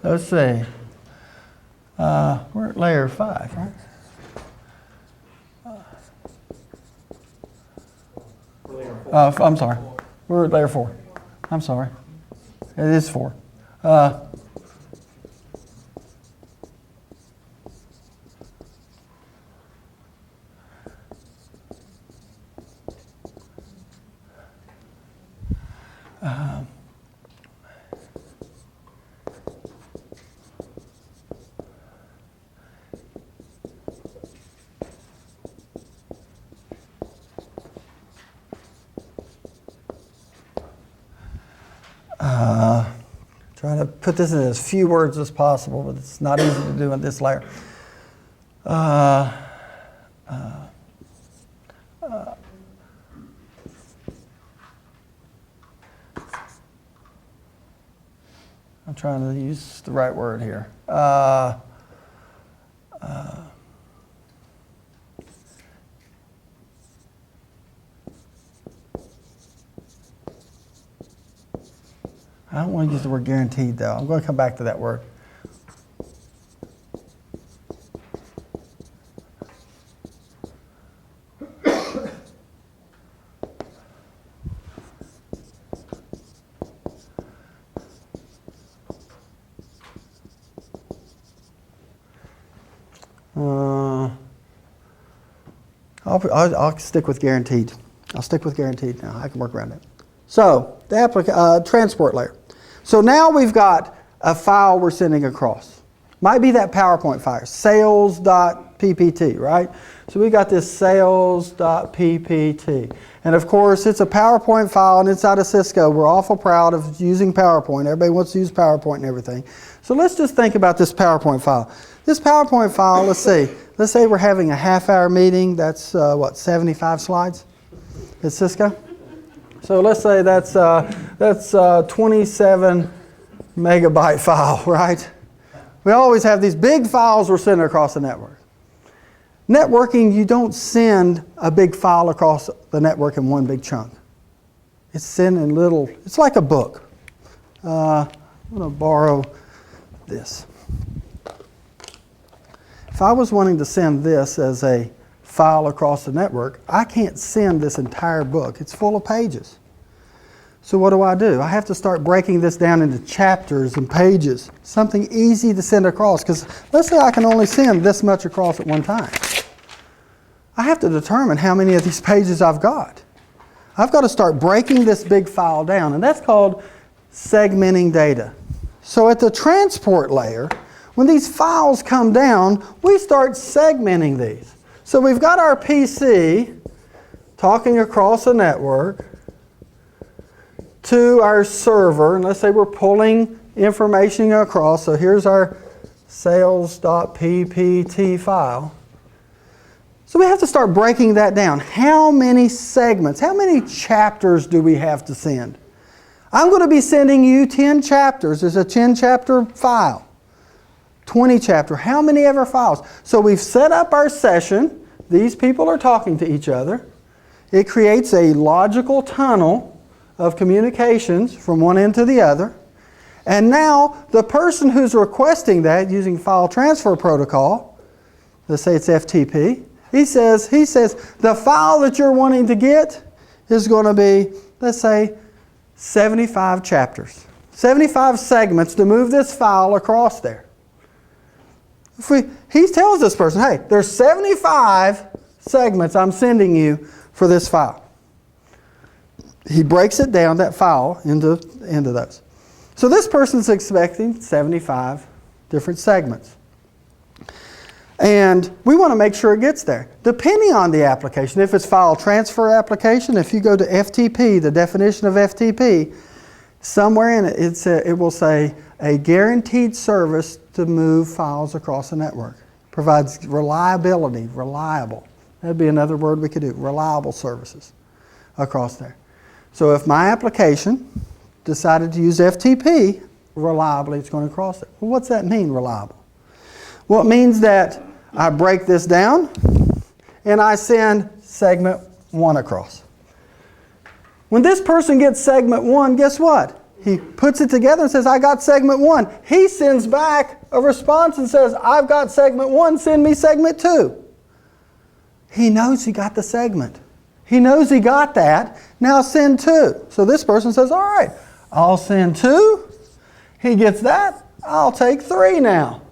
let's see. We're at layer 5, right? I'm sorry. We're at layer 4. I'm sorry. It is 4. Trying to put this in as few words as possible, but it's not easy to do in this layer. I'm trying to use the right word here. I don't want to use the word guaranteed, though. I'm going to come back to that word. I'll stick with guaranteed. I'll stick with guaranteed now. I can work around it. So, the transport layer. So now we've got a file we're sending across. Might be that PowerPoint file, sales.ppt, right? So we got this sales.ppt. And of course, it's a PowerPoint file, and inside of Cisco, we're awful proud of using PowerPoint. Everybody wants to use PowerPoint and everything. So let's just think about this PowerPoint file. This PowerPoint file, let's see. Let's say we're having a half-hour meeting. That's, 75 slides at Cisco? So let's say that's 27 megabyte file, right? We always have these big files we're sending across the network. Networking, you don't send a big file across the network in one big chunk. It's sent in little, it's like a book. I'm going to borrow this. If I was wanting to send this as a file across the network, I can't send this entire book. It's full of pages. So what do? I have to start breaking this down into chapters and pages, something easy to send across, because let's say I can only send this much across at one time. I have to determine how many of these pages I've got. I've got to start breaking this big file down, and that's called segmenting data. So at the transport layer, when these files come down, we start segmenting these. So we've got our PC talking across the network to our server, and let's say we're pulling information across. So here's our sales.ppt file. So we have to start breaking that down. How many segments, how many chapters do we have to send? I'm going to be sending you 10 chapters. There's a 10 chapter file. 20 chapter, how many ever files? So we've set up our session. These people are talking to each other. It creates a logical tunnel of communications from one end to the other. And now the person who's requesting that using file transfer protocol, let's say it's FTP, he says the file that you're wanting to get is going to be, let's say, 75 chapters, 75 segments to move this file across there. He tells this person, hey, there's 75 segments I'm sending you for this file. He breaks it down, that file, into those. So this person's expecting 75 different segments. And we want to make sure it gets there. Depending on the application, if it's file transfer application, if you go to FTP, the definition of FTP, somewhere in it, it will say a guaranteed service to move files across the network. Provides reliability, reliable. That'd be another word we could do, reliable services across there. So if my application decided to use FTP, reliably it's going to cross it. Well, what's that mean, reliable? Well, it means that I break this down and I send segment 1 across. When this person gets segment 1, guess what? He puts it together and says, I got segment 1. He sends back a response and says, I've got segment 1, send me segment 2. He knows he got the segment. He knows he got that. Now send 2. So this person says, all right, I'll send 2. He gets that. I'll take 3 now.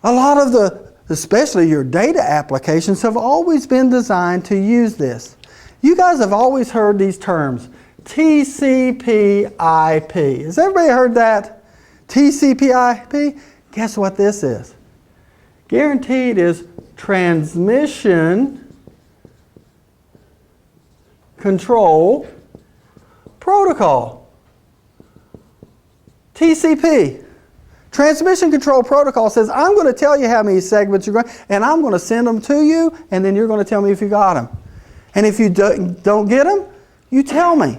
A lot of especially your data applications, have always been designed to use this. You guys have always heard these terms. TCP IP. Has everybody heard that? TCP IP? Guess what this is? Guaranteed is Transmission Control Protocol. TCP. Transmission Control Protocol says, I'm going to tell you how many segments you're going, and I'm going to send them to you, and then you're going to tell me if you got them. And if you don't get them, you tell me.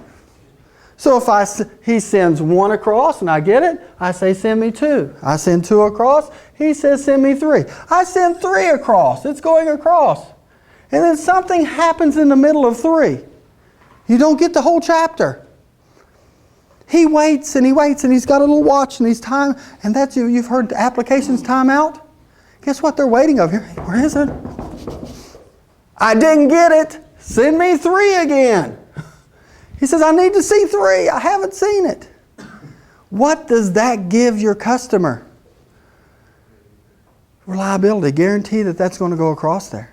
So if he sends 1 across and I get it, I say send me 2. I send 2 across, he says send me 3. I send 3 across, it's going across. And then something happens in the middle of 3. You don't get the whole chapter. He waits and he waits and he's got a little watch and he's time, and that's you've heard applications time out. Guess what they're waiting of here? Where is it? I didn't get it. Send me 3 again. He says, I need to see 3. I haven't seen it. What does that give your customer? Reliability. Guarantee that that's going to go across there.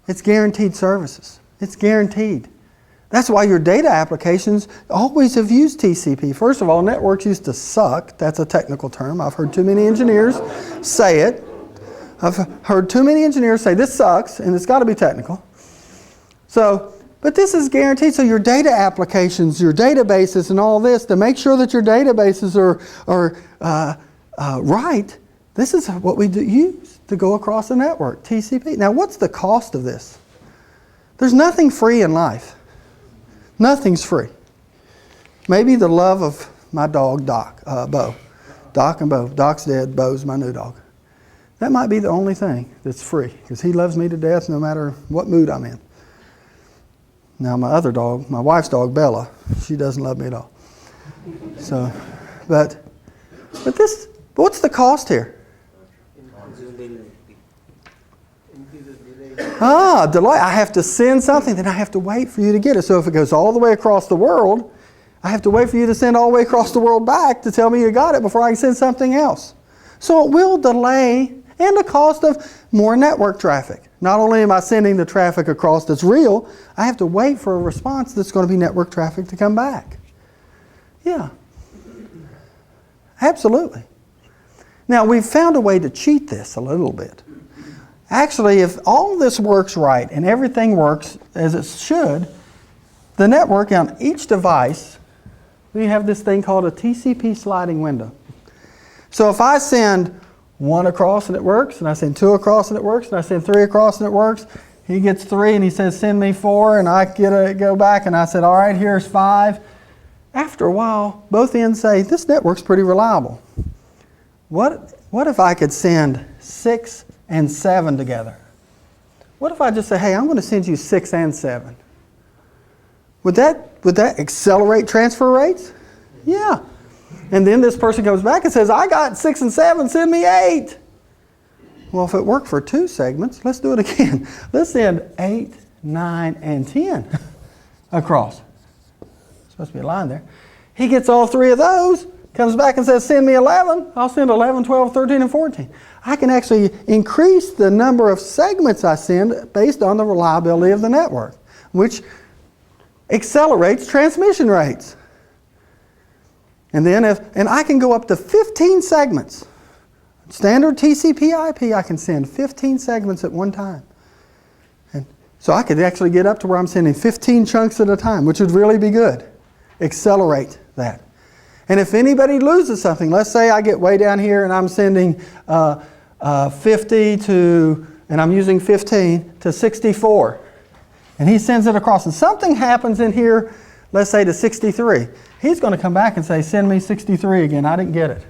It's guaranteed services. It's guaranteed. That's why your data applications always have used TCP. First of all, networks used to suck. That's a technical term. I've heard too many engineers say it. I've heard too many engineers say this sucks, and it's got to be technical. But this is guaranteed. So your data applications, your databases and all this, to make sure that your databases are right, this is what we use to go across the network, TCP. Now what's the cost of this? There's nothing free in life. Nothing's free. Maybe the love of my dog, Bo. Doc and Bo. Doc's dead, Bo's my new dog. That might be the only thing that's free, because he loves me to death no matter what mood I'm in. Now my other dog, my wife's dog, Bella, she doesn't love me at all. So, but what's the cost here? Delay. I have to send something, then I have to wait for you to get it. So if it goes all the way across the world, I have to wait for you to send all the way across the world back to tell me you got it before I can send something else. So it will delay, and the cost of more network traffic. Not only am I sending the traffic across that's real, I have to wait for a response that's going to be network traffic to come back. Yeah. Absolutely. Now, we've found a way to cheat this a little bit. Actually, if all this works right and everything works as it should, the network on each device, we have this thing called a TCP sliding window. So if I send 1 across and it works, and I send 2 across and it works, and I send 3 across and it works, he gets 3 and he says send me 4, and I go back and I said all right, here's 5. After a while, both ends say this network's pretty reliable. What if I could send 6 and 7 together? What if I just say, hey, I'm going to send you 6 and 7? Would that accelerate transfer rates? Yeah. And then this person comes back and says, I got 6 and 7, send me 8. Well, if it worked for 2 segments, let's do it again. Let's send 8, 9, and 10 across. Supposed to be a line there. He gets all 3 of those, comes back and says, send me 11. I'll send 11, 12, 13, and 14. I can actually increase the number of segments I send based on the reliability of the network, which accelerates transmission rates. And then I can go up to 15 segments. Standard TCP IP, I can send 15 segments at one time. And so I could actually get up to where I'm sending 15 chunks at a time, which would really be good. Accelerate that. And if anybody loses something, let's say I get way down here and I'm sending 50 to, and I'm using 15 to 64. And he sends it across, and something happens in here, let's say to 63. He's going to come back and say, send me 63 again. I didn't get it.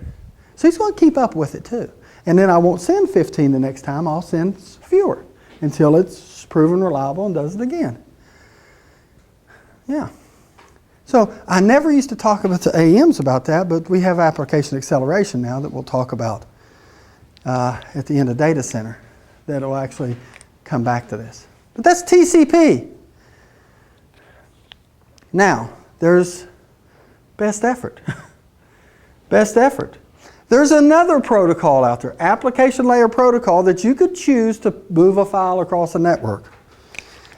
So he's going to keep up with it too. And then I won't send 15 the next time. I'll send fewer until it's proven reliable and does it again. Yeah. So I never used to talk about the AMs about that, but we have application acceleration now that we'll talk about at the end of data center that will actually come back to this. But that's TCP. Now, there's best effort. Best effort. There's another protocol out there, application layer protocol, that you could choose to move a file across a network.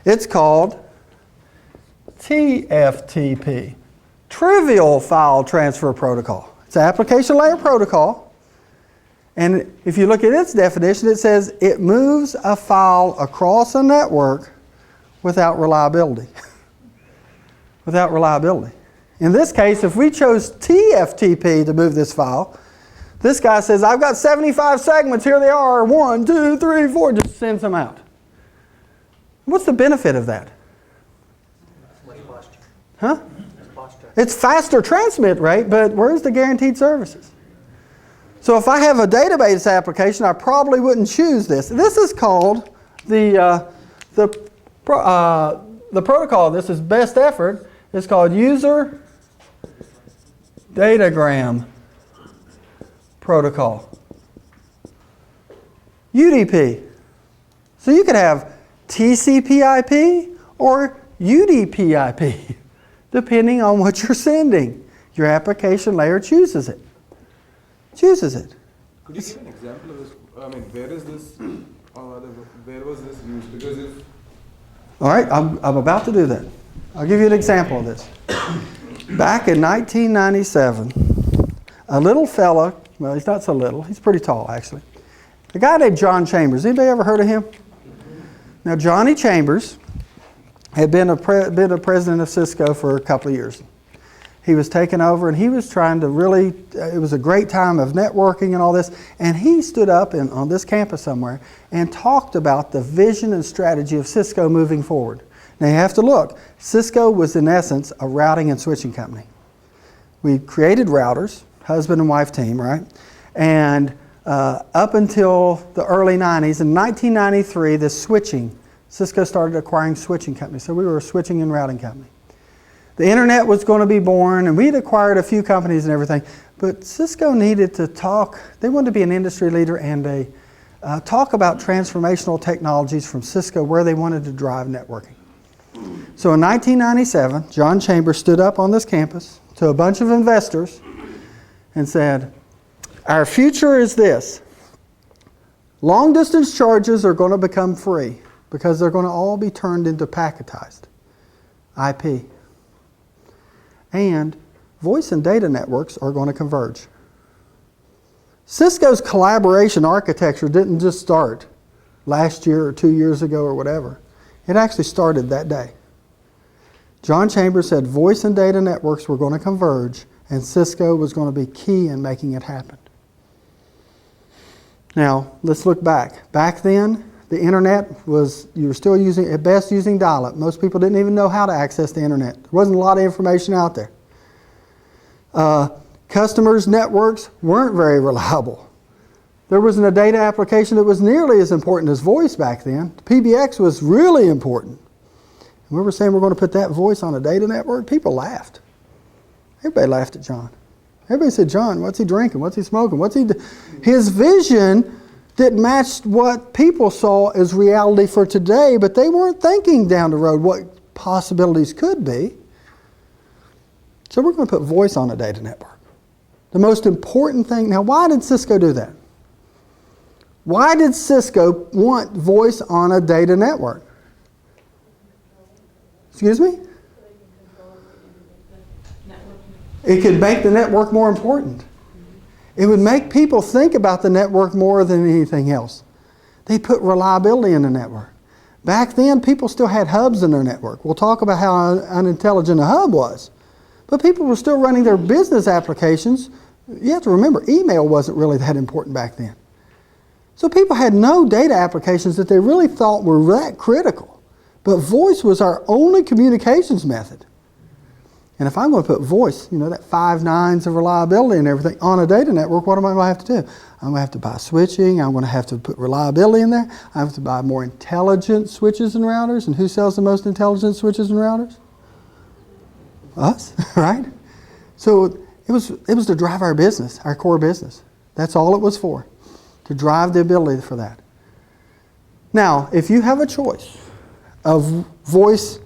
It's called TFTP, Trivial File Transfer Protocol. It's an application layer protocol. And if you look at its definition, it says it moves a file across a network without reliability. Without reliability. In this case, if we chose TFTP to move this file, this guy says, I've got 75 segments, here they are, 1, 2, 3, 4, just sends them out. What's the benefit of that? Much faster. Huh? It's faster transmit rate, but where's the guaranteed services? So if I have a database application, I probably wouldn't choose this. This is called the protocol. This is best effort. It's called User Datagram Protocol. UDP. So you could have TCP/IP or UDP/IP, depending on what you're sending. Your application layer chooses it. Chooses it. Could you give an example of this? I mean, where is this? Where was this used? Because if all right, I'm about to do that. I'll give you an example of this. Back in 1997, a little fella, well, he's not so little, he's pretty tall actually. A guy named John Chambers. Anybody ever heard of him? Now, Johnny Chambers had been a president of Cisco for a couple of years. He was taken over and he was trying to really, it was a great time of networking and all this, and he stood up on this campus somewhere and talked about the vision and strategy of Cisco moving forward. Now you have to look, Cisco was in essence a routing and switching company. We created routers, husband and wife team, right? And up until the early 90s, in 1993, the switching, Cisco started acquiring switching companies. So we were a switching and routing company. The internet was going to be born, and we'd acquired a few companies and everything. But Cisco needed to talk, they wanted to be an industry leader and talk about transformational technologies from Cisco where they wanted to drive networking. So in 1997, John Chambers stood up on this campus to a bunch of investors and said, our future is this. Long distance charges are going to become free because they're going to all be turned into packetized IP. And voice and data networks are going to converge. Cisco's collaboration architecture didn't just start last year or 2 years ago or whatever. It actually started that day. John Chambers said voice and data networks were going to converge and Cisco was going to be key in making it happen. Now, let's look back. Back then, the internet was, you were still using, at best using dial-up. Most people didn't even know how to access the internet. There wasn't a lot of information out there. Customers' networks weren't very reliable. There wasn't a data application that was nearly as important as voice back then. PBX was really important. And we were saying we're going to put that voice on a data network. People laughed. Everybody laughed at John. Everybody said, John, what's he drinking? What's he smoking? His vision didn't match what people saw as reality for today, but they weren't thinking down the road what possibilities could be. So we're going to put voice on a data network. The most important thing, now why did Cisco do that? Why did Cisco want voice on a data network? Excuse me? It could make the network more important. It would make people think about the network more than anything else. They put reliability in the network. Back then, people still had hubs in their network. We'll talk about how unintelligent a hub was. But people were still running their business applications. You have to remember, email wasn't really that important back then. So people had no data applications that they really thought were that critical. But voice was our only communications method. And if I'm going to put voice, you know, that 5 nines of reliability and everything on a data network, what am I going to have to do? I'm going to have to buy switching. I'm going to have to put reliability in there. I have to buy more intelligent switches and routers. And who sells the most intelligent switches and routers? Us, right? So it was to drive our business, our core business. That's all it was for, to drive the ability for that. Now, if you have a choice of voice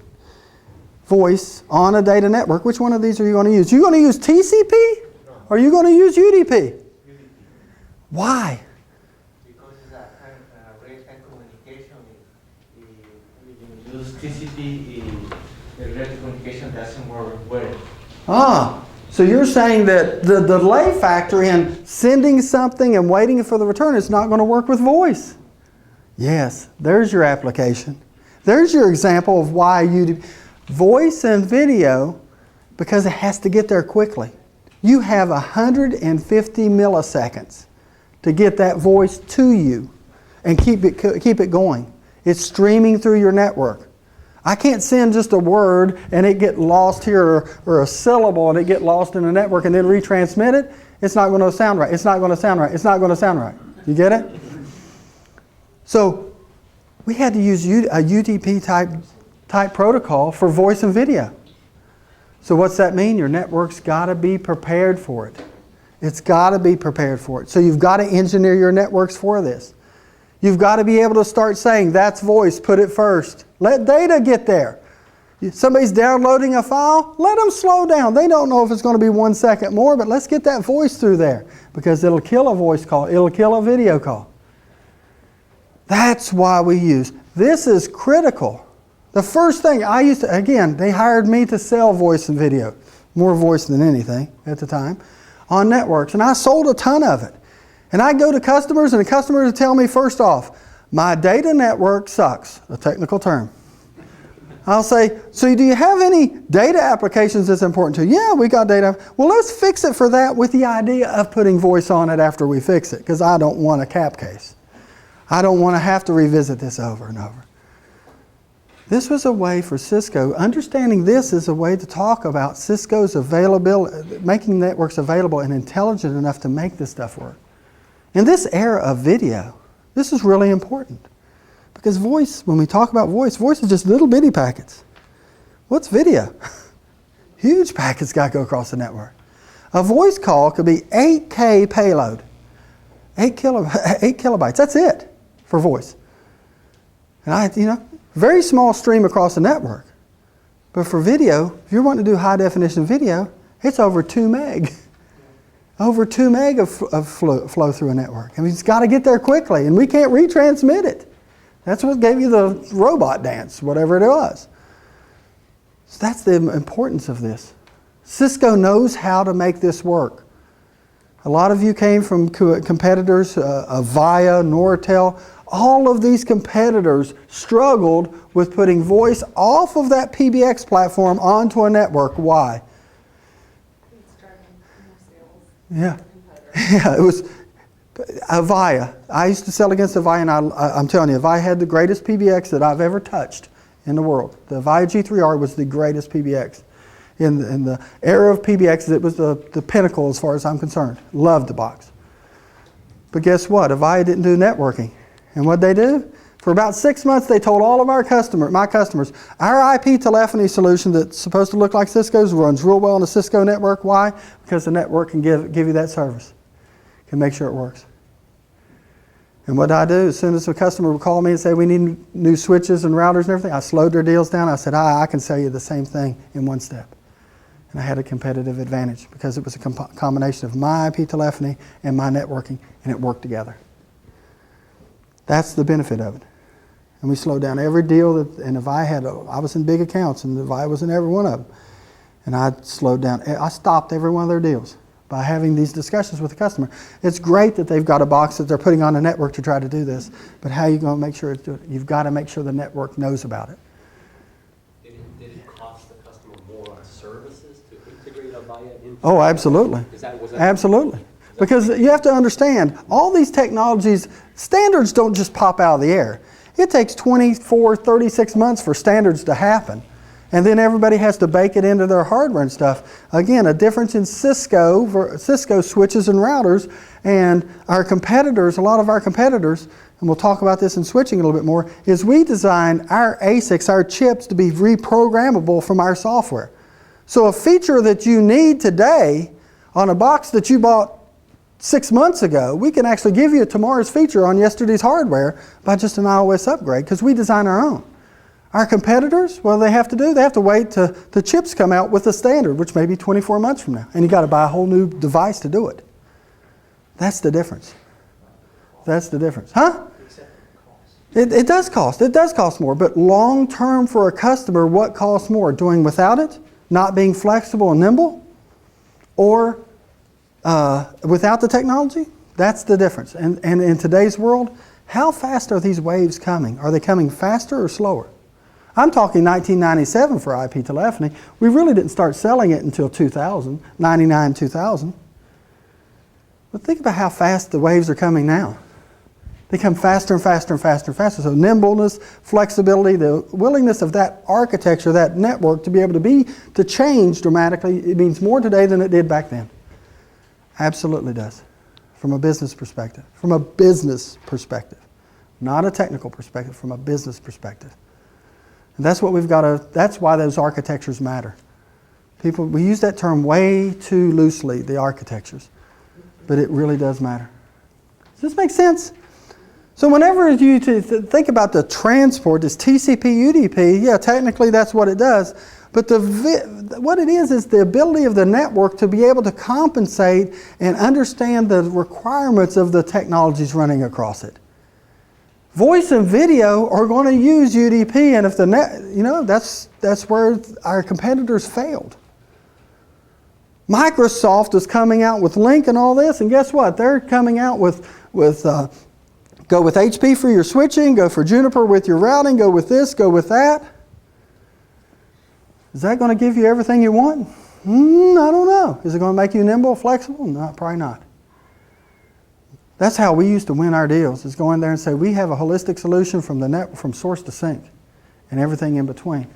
on a data network, which one of these are you going to use? Are you going to use TCP or are you going to use UDP? Why? Because it's a real-time communication. If you use TCP, the real-time communication doesn't work well. So you're saying that the delay factor in sending something and waiting for the return is not going to work with voice. Yes, there's your application. There's your example of why you voice and video, because it has to get there quickly. You have 150 milliseconds to get that voice to you and keep it going. It's streaming through your network. I can't send just a word and it get lost here, or a syllable and it get lost in the network and then retransmit it. It's not going to sound right. It's not going to sound right. It's not going to sound right. You get it? So we had to use a UDP type protocol for voice and video. So what's that mean? Your network's got to be prepared for it. It's got to be prepared for it. So you've got to engineer your networks for this. You've got to be able to start saying, that's voice, put it first. Let data get there. Somebody's downloading a file, let them slow down. They don't know if it's going to be 1 second more, but let's get that voice through there, because it'll kill a voice call. It'll kill a video call. That's why we use. This is critical. The first thing I used to, again, they hired me to sell voice and video, more voice than anything at the time, on networks. And I sold a ton of it. And I go to customers, and the customers tell me, first off, my data network sucks, a technical term. I'll say, so do you have any data applications that's important to you? Yeah, we got data. Well, let's fix it for that with the idea of putting voice on it after we fix it, because I don't want a cap case. I don't want to have to revisit this over and over. This was a way for Cisco, understanding this is a way to talk about Cisco's availability, making networks available and intelligent enough to make this stuff work. In this era of video, this is really important. Because voice, when we talk about voice is just little bitty packets. What's video? Huge packets got to go across the network. A voice call could be 8K payload. 8 kilobytes, that's it for voice. And very small stream across the network. But for video, if you're wanting to do high definition video, it's over 2 meg. Over 2 meg of flow through a network. I mean, it's got to get there quickly, and we can't retransmit it. That's what gave you the robot dance, whatever it was. So that's the importance of this. Cisco knows how to make this work. A lot of you came from competitors, Avaya, Nortel. All of these competitors struggled with putting voice off of that PBX platform onto a network. Why? It's driving more sales. Yeah, it was Avaya. I used to sell against Avaya, and I'm telling you, Avaya had the greatest PBX that I've ever touched in the world. The Avaya G3R was the greatest PBX. In the era of PBX, it was the pinnacle as far as I'm concerned. Loved the box. But guess what? Avaya didn't do networking. And what'd they do? For about 6 months, they told all of my customers, our IP telephony solution that's supposed to look like Cisco's runs real well on the Cisco network. Why? Because the network can give you that service. Can make sure it works. And what I do, as soon as a customer would call me and say, we need new switches and routers and everything, I slowed their deals down. I said, I can sell you the same thing in one step. And I had a competitive advantage because it was a combination of my IP telephony and my networking, and it worked together. That's the benefit of it. And we slowed down every deal and if I was in big accounts, and if I was in every one of them. And I stopped every one of their deals by having these discussions with the customer. It's great that they've got a box that they're putting on a network to try to do this, but how are you going to make sure it's doing it? You've got to make sure the network knows about it. Did it cost the customer more on services to integrate Avaya into? Oh, absolutely. Absolutely. Because you have to understand, all these technologies, standards don't just pop out of the air. It takes 24, 36 months for standards to happen. And then everybody has to bake it into their hardware and stuff. Again, a difference in Cisco switches and routers and our competitors, a lot of our competitors, and we'll talk about this in switching a little bit more, is we design our ASICs, our chips, to be reprogrammable from our software. So a feature that you need today on a box that you bought 6 months ago, we can actually give you tomorrow's feature on yesterday's hardware by just an iOS upgrade because we design our own. Our competitors, what do they have to do? They have to wait till the chips come out with the standard, which may be 24 months from now. And you got to buy a whole new device to do it. That's the difference. That's the difference. Huh? It does cost. It does cost more. But long term for a customer, what costs more? Doing without it? Not being flexible and nimble? Or without the technology? That's the difference. And in today's world, how fast are these waves coming? Are they coming faster or slower? I'm talking 1997 for IP telephony. We really didn't start selling it until 2000, 99, 2000. But think about how fast the waves are coming now. They come faster and faster and faster and faster. So nimbleness, flexibility, the willingness of that architecture, that network to be able to change dramatically, it means more today than it did back then. Absolutely does. From a business perspective. From a business perspective. Not a technical perspective, from a business perspective. And that's what we've got to, that's why those architectures matter. We use that term way too loosely, the architectures. But it really does matter. Does this make sense? So whenever you think about the transport, this TCP, UDP, yeah, technically that's what it does. But what it is the ability of the network to be able to compensate and understand the requirements of the technologies running across it. Voice and video are going to use UDP, and if the net, that's where our competitors failed. Microsoft is coming out with Link and all this, and guess what? They're coming out with go with HP for your switching, go for Juniper with your routing, go with this, go with that. Is that going to give you everything you want? I don't know. Is it going to make you nimble, flexible? No, probably not. That's how we used to win our deals, is go in there and say, we have a holistic solution from the net, from source to sink, and everything in between.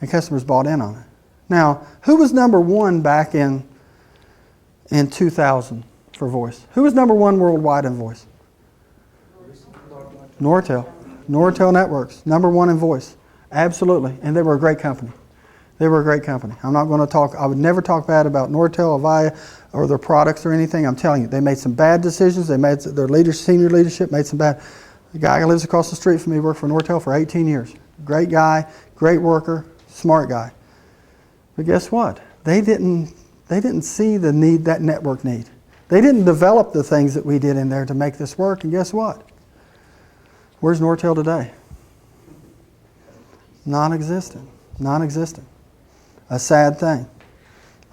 And customers bought in on it. Now, who was number one back in 2000 for voice? Who was number one worldwide in voice? Nortel. Nortel Networks, number one in voice. Absolutely. And they were a great company. They were a great company. I'm not going to talk, I would never talk bad about Nortel, Avaya, or their products or anything. I'm telling you, they made some bad decisions. They made their senior leadership made some bad. The guy who lives across the street from me worked for Nortel for 18 years. Great guy, great worker, smart guy. But guess what? They didn't see the need, that network need. They didn't develop the things that we did in there to make this work. And guess what? Where's Nortel today? Non-existent. Non-existent. A sad thing,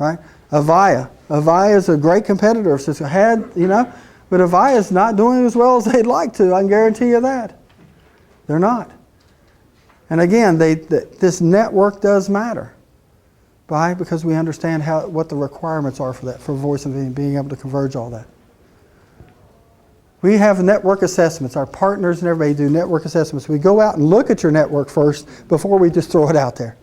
right? Avaya. Avaya is a great competitor of Cisco. But Avaya is not doing as well as they'd like to. I can guarantee you that. They're not. And again, this network does matter. Why? Because we understand what the requirements are for that, for voice and being able to converge all that. We have network assessments. Our partners and everybody do network assessments. We go out and look at your network first before we just throw it out there.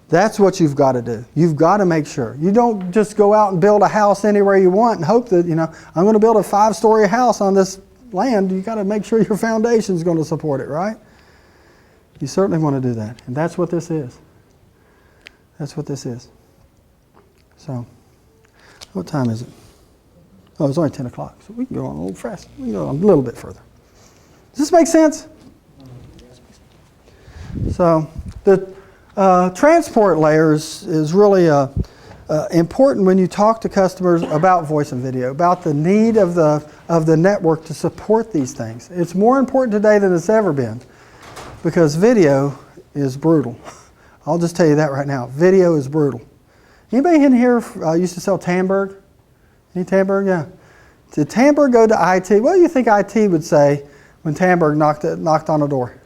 That's what you've got to do. You've got to make sure. You don't just go out and build a house anywhere you want and hope that, I'm going to build a 5-story house on this land. You've got to make sure your foundation is going to support it, right? You certainly want to do that. And that's what this is. That's what this is. So, what time is it? Oh, it's only 10 o'clock, so we can go on a little fast. We can go on a little bit further. Does this make sense? So, the transport layer is really important when you talk to customers about voice and video, about the need of the network to support these things. It's more important today than it's ever been because video is brutal. I'll just tell you that right now. Video is brutal. Anybody in here used to sell Tandberg? Any Tandberg? Yeah. Did Tandberg go to IT? What do you think IT would say when Tandberg knocked on a door?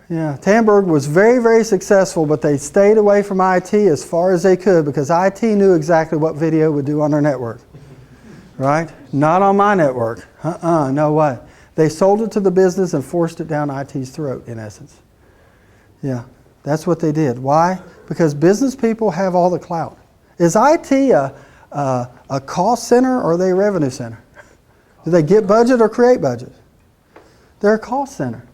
Yeah, Tandberg was very, very successful, but they stayed away from IT as far as they could because IT knew exactly what video would do on their network. Right? Not on my network. No way. They sold it to the business and forced it down IT's throat, in essence. Yeah, that's what they did. Why? Because business people have all the clout. Is IT a cost center or are they a revenue center? Do they get budget or create budget? They're a cost center.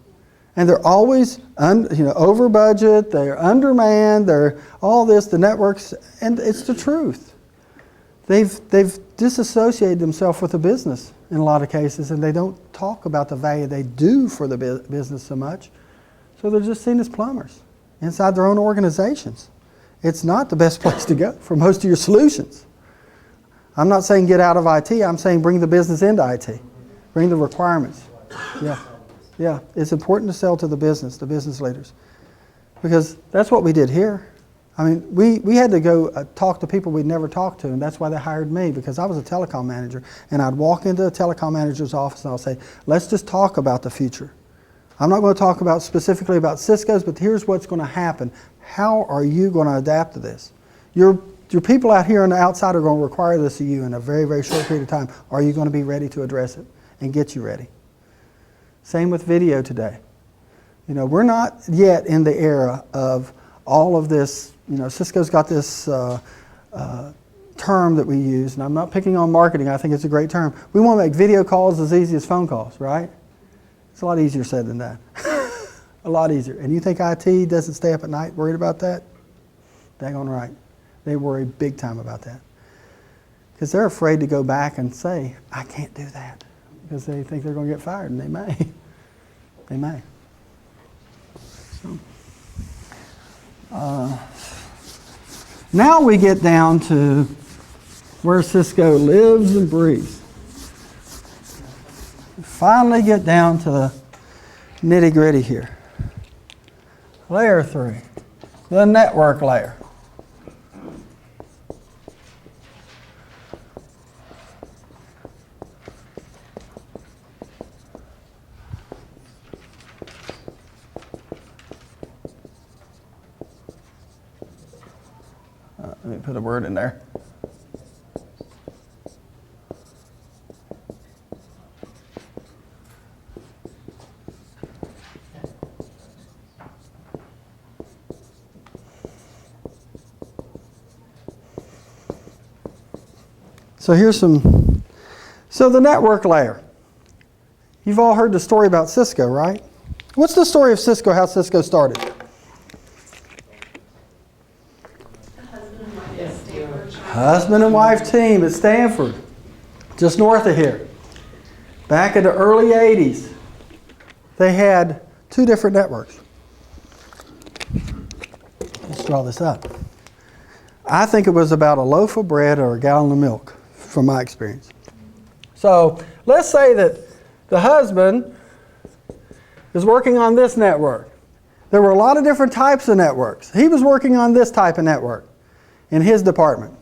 And they're always over budget, they're undermanned, they're all this, the networks, and it's the truth. They've disassociated themselves with the business in a lot of cases, and they don't talk about the value they do for the business so much. So they're just seen as plumbers inside their own organizations. It's not the best place to go for most of your solutions. I'm not saying get out of IT, I'm saying bring the business into IT. Bring the requirements. Yeah, it's important to sell to the business leaders. Because that's what we did here. I mean, we had to go talk to people we'd never talked to, and that's why they hired me, because I was a telecom manager, and I'd walk into a telecom manager's office and I'll say, let's just talk about the future. I'm not going to talk about specifically about Cisco's, but here's what's going to happen. How are you going to adapt to this? Your people out here on the outside are going to require this of you in a very, very short period of time. Are you going to be ready to address it and get you ready? Same with video today. We're not yet in the era of all of this. Cisco's got this term that we use, and I'm not picking on marketing. I think it's a great term. We want to make video calls as easy as phone calls, right? It's a lot easier said than that. A lot easier. And you think IT doesn't stay up at night worried about that? Daggone right. They worry big time about that. Because they're afraid to go back and say, I can't do that. Because they think they're going to get fired, and they may. They may. So, now we get down to where Cisco lives and breathes. We finally get down to the nitty-gritty here. Layer 3, the network layer. Let me put a word in there. So the network layer. You've all heard the story about Cisco, right? What's the story of Cisco, how Cisco started? Husband and wife team at Stanford, just north of here. Back in the early 80s, they had 2 different networks. Let's draw this up. I think it was about a loaf of bread or a gallon of milk, from my experience. So let's say that the husband is working on this network. There were a lot of different types of networks. He was working on this type of network in his department.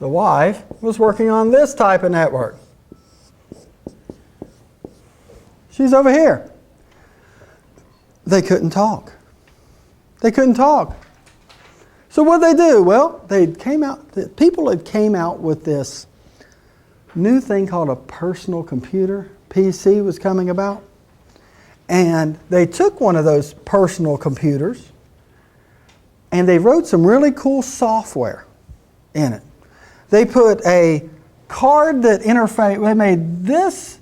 The wife was working on this type of network. She's over here. They couldn't talk. They couldn't talk. So what did they do? Well, people had came out with this new thing called a personal computer. PC was coming about. And they took one of those personal computers and they wrote some really cool software in it. They put a card that they made this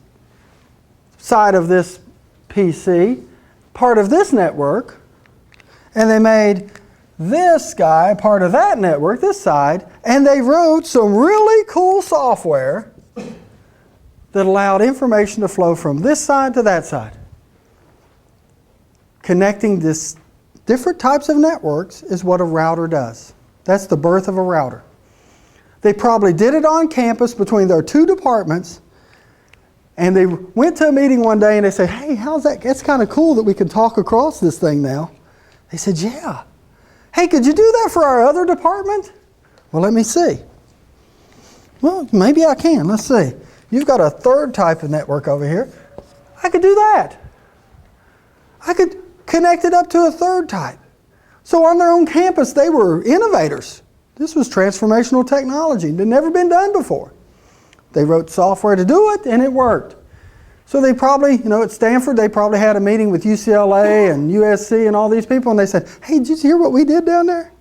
side of this PC part of this network, and they made this guy part of that network, this side, and they wrote some really cool software that allowed information to flow from this side to that side. Connecting this different types of networks is what a router does. That's the birth of a router. They probably did it on campus between their 2 departments, and they went to a meeting one day and they said, hey, how's that? It's kind of cool that we can talk across this thing now. They said, yeah. Hey, could you do that for our other department? Well, let me see. Well, maybe I can. Let's see. You've got a 3rd type of network over here. I could do that. I could connect it up to a 3rd type. So on their own campus, they were innovators. This was transformational technology. It had never been done before. They wrote software to do it, and it worked. So they probably, at Stanford, they probably had a meeting with UCLA and USC and all these people, and they said, hey, did you hear what we did down there?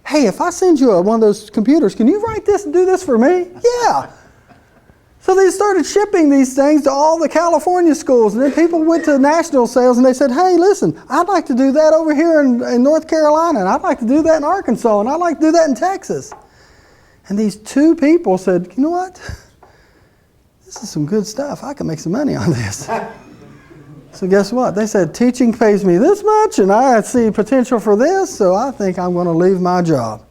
Hey, if I send you one of those computers, can you write this and do this for me? Yeah. So they started shipping these things to all the California schools, and then people went to national sales and they said, hey, listen, I'd like to do that over here in North Carolina, and I'd like to do that in Arkansas, and I'd like to do that in Texas. And these two people said, you know what? This is some good stuff. I can make some money on this. So guess what? They said, teaching pays me this much, and I see potential for this, so I think I'm going to leave my job.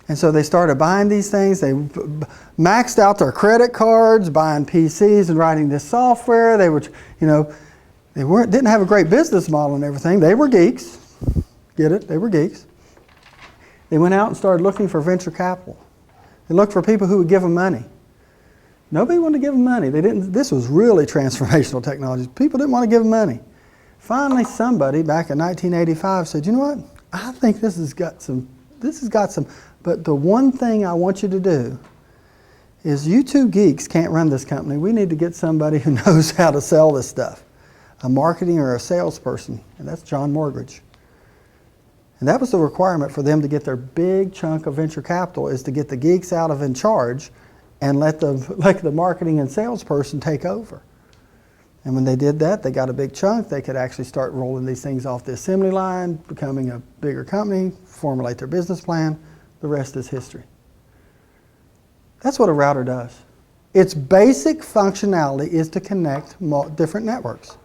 And so they started buying these things. They maxed out their credit cards, buying PCs and writing this software. They were, didn't have a great business model and everything. They were geeks. Get it? They were geeks. They went out and started looking for venture capital. They looked for people who would give them money. Nobody wanted to give them money. They didn't. This was really transformational technology. People didn't want to give them money. Finally, somebody back in 1985 said, you know what? I think this has got some, but the one thing I want you to do is you two geeks can't run this company. We need to get somebody who knows how to sell this stuff, a marketing or a salesperson, and that's John Morgridge. And that was the requirement for them to get their big chunk of venture capital, is to get the geeks out of in charge and let the marketing and salesperson take over. And when they did that, they got a big chunk. They could actually start rolling these things off the assembly line, becoming a bigger company, formulate their business plan. The rest is history. That's what a router does. Its basic functionality is to connect different networks.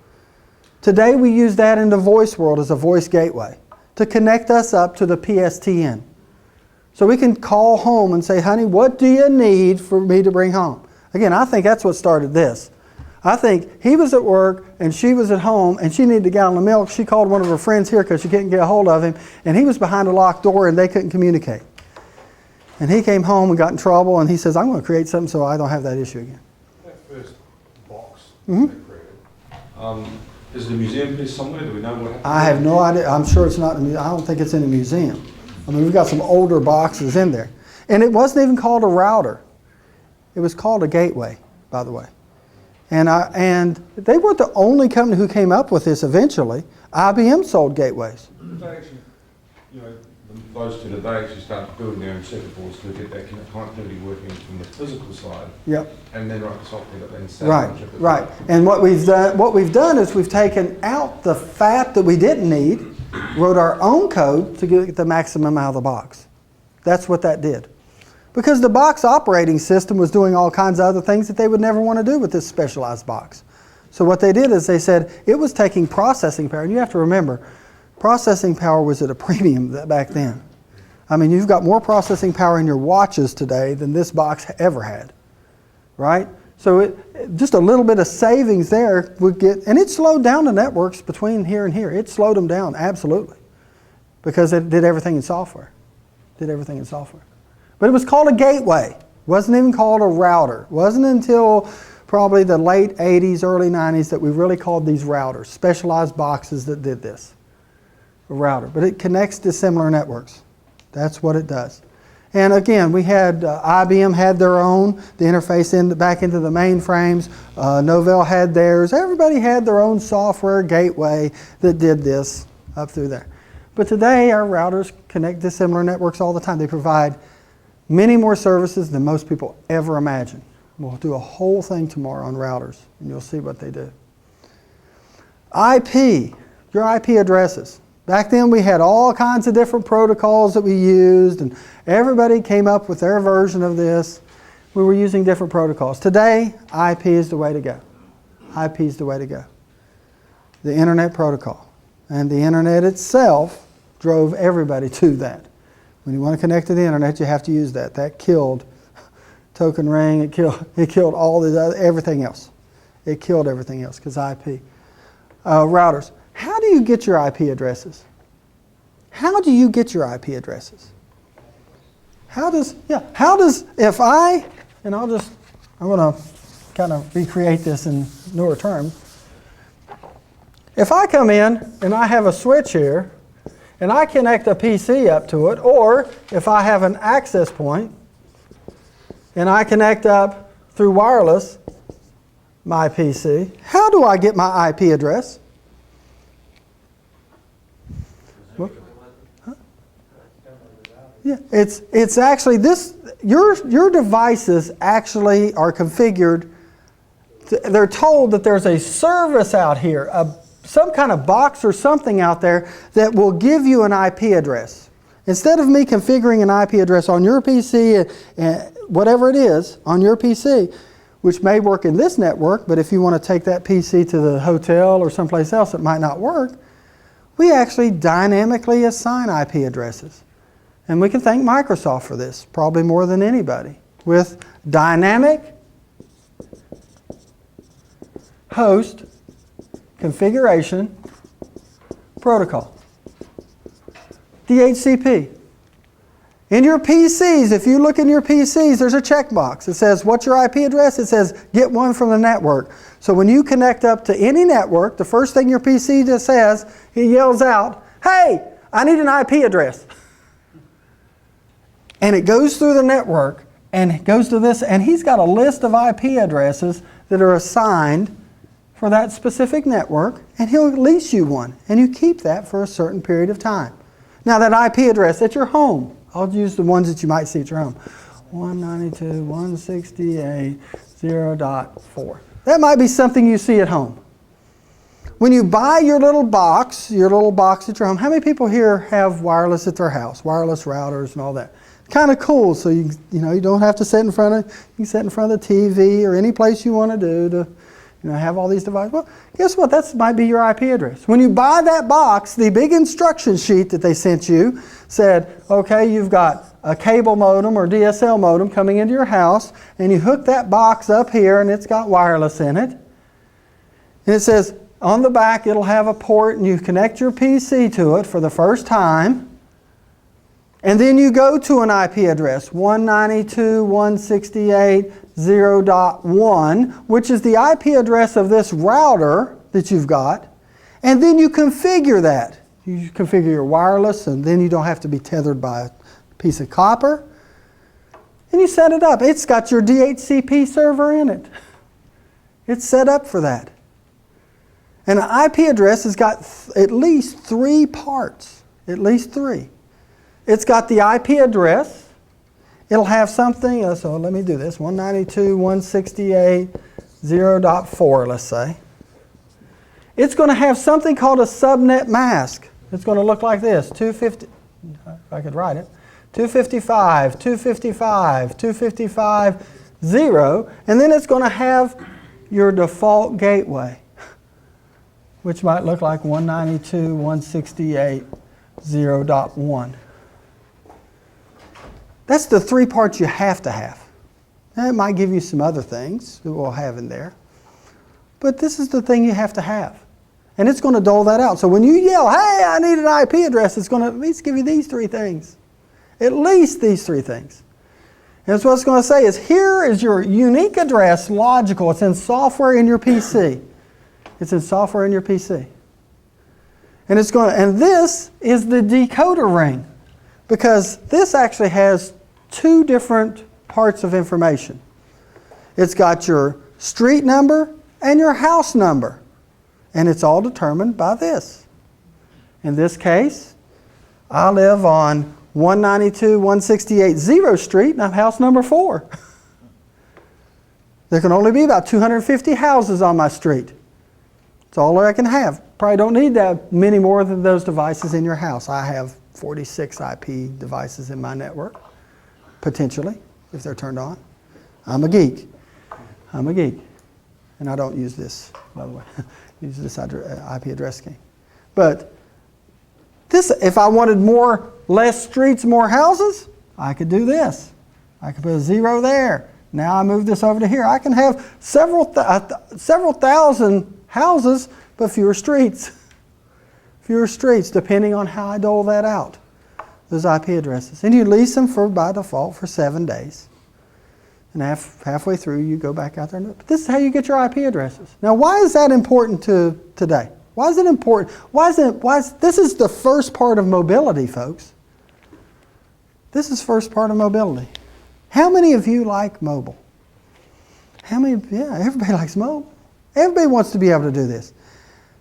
Today we use that in the voice world as a voice gateway to connect us up to the PSTN. So we can call home and say, honey, what do you need for me to bring home? Again, I think that's what started this. I think he was at work and she was at home and she needed a gallon of milk. She called one of her friends here because she couldn't get a hold of him, and he was behind a locked door and they couldn't communicate. And he came home and got in trouble, and he says, I'm going to create something so I don't have that issue again. That first box they created, is the museum piece somewhere? Do we know what happened? I have no idea. I'm sure it's not in I don't think it's in a museum. I mean, we've got some older boxes in there. And it wasn't even called a router. It was called a gateway, by the way. And they weren't the only company who came up with this eventually. IBM sold gateways. They actually, those two, they actually started building their own circuit boards to get that connectivity working from the physical side. Yep. And then write the software that then sat on the chip. Right. And what we've done is we've taken out the fat that we didn't need, wrote our own code to get the maximum out of the box. That's what that did. Because the box operating system was doing all kinds of other things that they would never want to do with this specialized box. So what they did is they said it was taking processing power. And you have to remember, processing power was at a premium back then. I mean, you've got more processing power in your watches today than this box ever had, right? So just a little bit of savings there would get, and it slowed down the networks between here and here. It slowed them down, absolutely, because it did everything in software. But it was called a gateway. It wasn't even called a router. It wasn't until probably the late 80s, early 90s that we really called these routers, specialized boxes that did this, a router. But it connects to similar networks. That's what it does. And again, we had, IBM had their own, the interface back into the mainframes. Novell had theirs. Everybody had their own software gateway that did this up through there. But today, our routers connect to similar networks all the time. They provide many more services than most people ever imagine. We'll do a whole thing tomorrow on routers, and you'll see what they do. IP, your IP addresses. Back then we had all kinds of different protocols that we used, and everybody came up with their version of this. We were using different protocols. Today, IP is the way to go. IP is the way to go. The Internet Protocol. And the Internet itself drove everybody to that. When you want to connect to the Internet, you have to use that. That killed token ring. It killed all the other, everything else. It killed everything else because IP. Routers. How do you get your IP addresses? How do you get your IP addresses? If I, and I'm going to kind of recreate this in newer terms. If I come in and I have a switch here, and I connect a PC up to it, or if I have an access point, and I connect up through wireless my PC, how do I get my IP address? Yeah, it's actually this. Your devices actually are configured. They're told that there's a service out here, some kind of box or something out there that will give you an IP address. Instead of me configuring an IP address on your PC, whatever it is on your PC, which may work in this network, but if you want to take that PC to the hotel or someplace else, it might not work. We actually dynamically assign IP addresses. And we can thank Microsoft for this, probably more than anybody, with dynamic host configuration protocol. DHCP. In your PCs, if you look in your PCs, there's a checkbox. It says, what's your IP address? It says, get one from the network. So when you connect up to any network, the first thing your PC just says, he yells out, hey, I need an IP address. And it goes through the network and it goes to this, and he's got a list of IP addresses that are assigned for that specific network, and he'll lease you one, and you keep that for a certain period of time. Now that IP address at your home, I'll use the ones that you might see at your home. 192.168.0.4. That might be something you see at home. When you buy your little box at your home, how many people here have wireless at their house? Wireless routers and all that. Kind of cool, so you don't have to sit in front of, you can sit in front of the TV or any place you want to do to have all these devices. Well, guess what? That might be your IP address. When you buy that box, the big instruction sheet that they sent you said, okay, you've got a cable modem or DSL modem coming into your house, and you hook that box up here, and it's got wireless in it. And it says, on the back, it'll have a port, and you connect your PC to it for the first time. And then you go to an IP address, 192.168.0.1, which is the IP address of this router that you've got. And then you configure that. You configure your wireless, and then you don't have to be tethered by a piece of copper. And you set it up. It's got your DHCP server in it. It's set up for that. And an IP address has got at least 3 parts, at least 3. It's got the IP address. It'll have something, so let me do this, 192.168.0.4, let's say. It's going to have something called a subnet mask. It's going to look like this, 250, if I could write it, 255, 255, 255, 0, and then it's going to have your default gateway, which might look like 192.168.0.1. That's the 3 parts you have to have. Now, it might give you some other things that we'll have in there. But this is the thing you have to have. And it's going to dole that out. So when you yell, hey, I need an IP address, it's going to at least give you these 3 things. At least these 3 things. And that's what it's going to say is, here is your unique address, logical. It's in software in your PC. It's in software in your PC. And this is the decoder ring. Because this actually has 2 different parts of information. It's got your street number and your house number. And it's all determined by this. In this case, I live on 192.168.0 Street, and I'm house number 4. There can only be about 250 houses on my street. That's all I can have. Probably don't need that many more than those devices in your house. I have 46 IP devices in my network, potentially, if they're turned on. I'm a geek. And I don't use this, by the way. Use this IP address scheme. But this, if I wanted less streets, more houses, I could do this. I could put a 0 there. Now I move this over to here. I can have several thousand houses, but fewer streets. Fewer streets, depending on how I dole that out, those IP addresses. And you lease them by default for 7 days. And halfway through, you go back out there. But this is how you get your IP addresses. Now, why is that important today? Why is it important? This is the first part of mobility, folks. This is first part of mobility. How many of you like mobile? Everybody likes mobile. Everybody wants to be able to do this.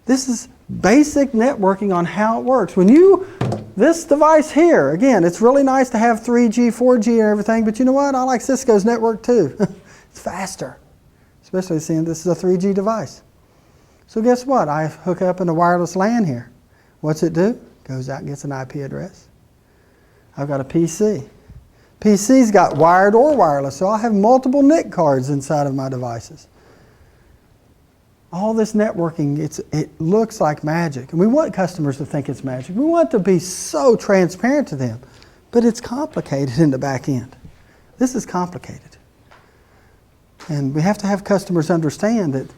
This is basic networking on how it works. This device here, again, it's really nice to have 3G, 4G and everything, but you know what? I like Cisco's network too. It's faster, especially seeing this is a 3G device. So guess what? I hook up in a wireless LAN here. What's it do? Goes out and gets an IP address. I've got a PC. PC's got wired or wireless, so I'll have multiple NIC cards inside of my devices. All this networking, it looks like magic. And we want customers to think it's magic. We want to be so transparent to them. But it's complicated in the back end. This is complicated. And we have to have customers understand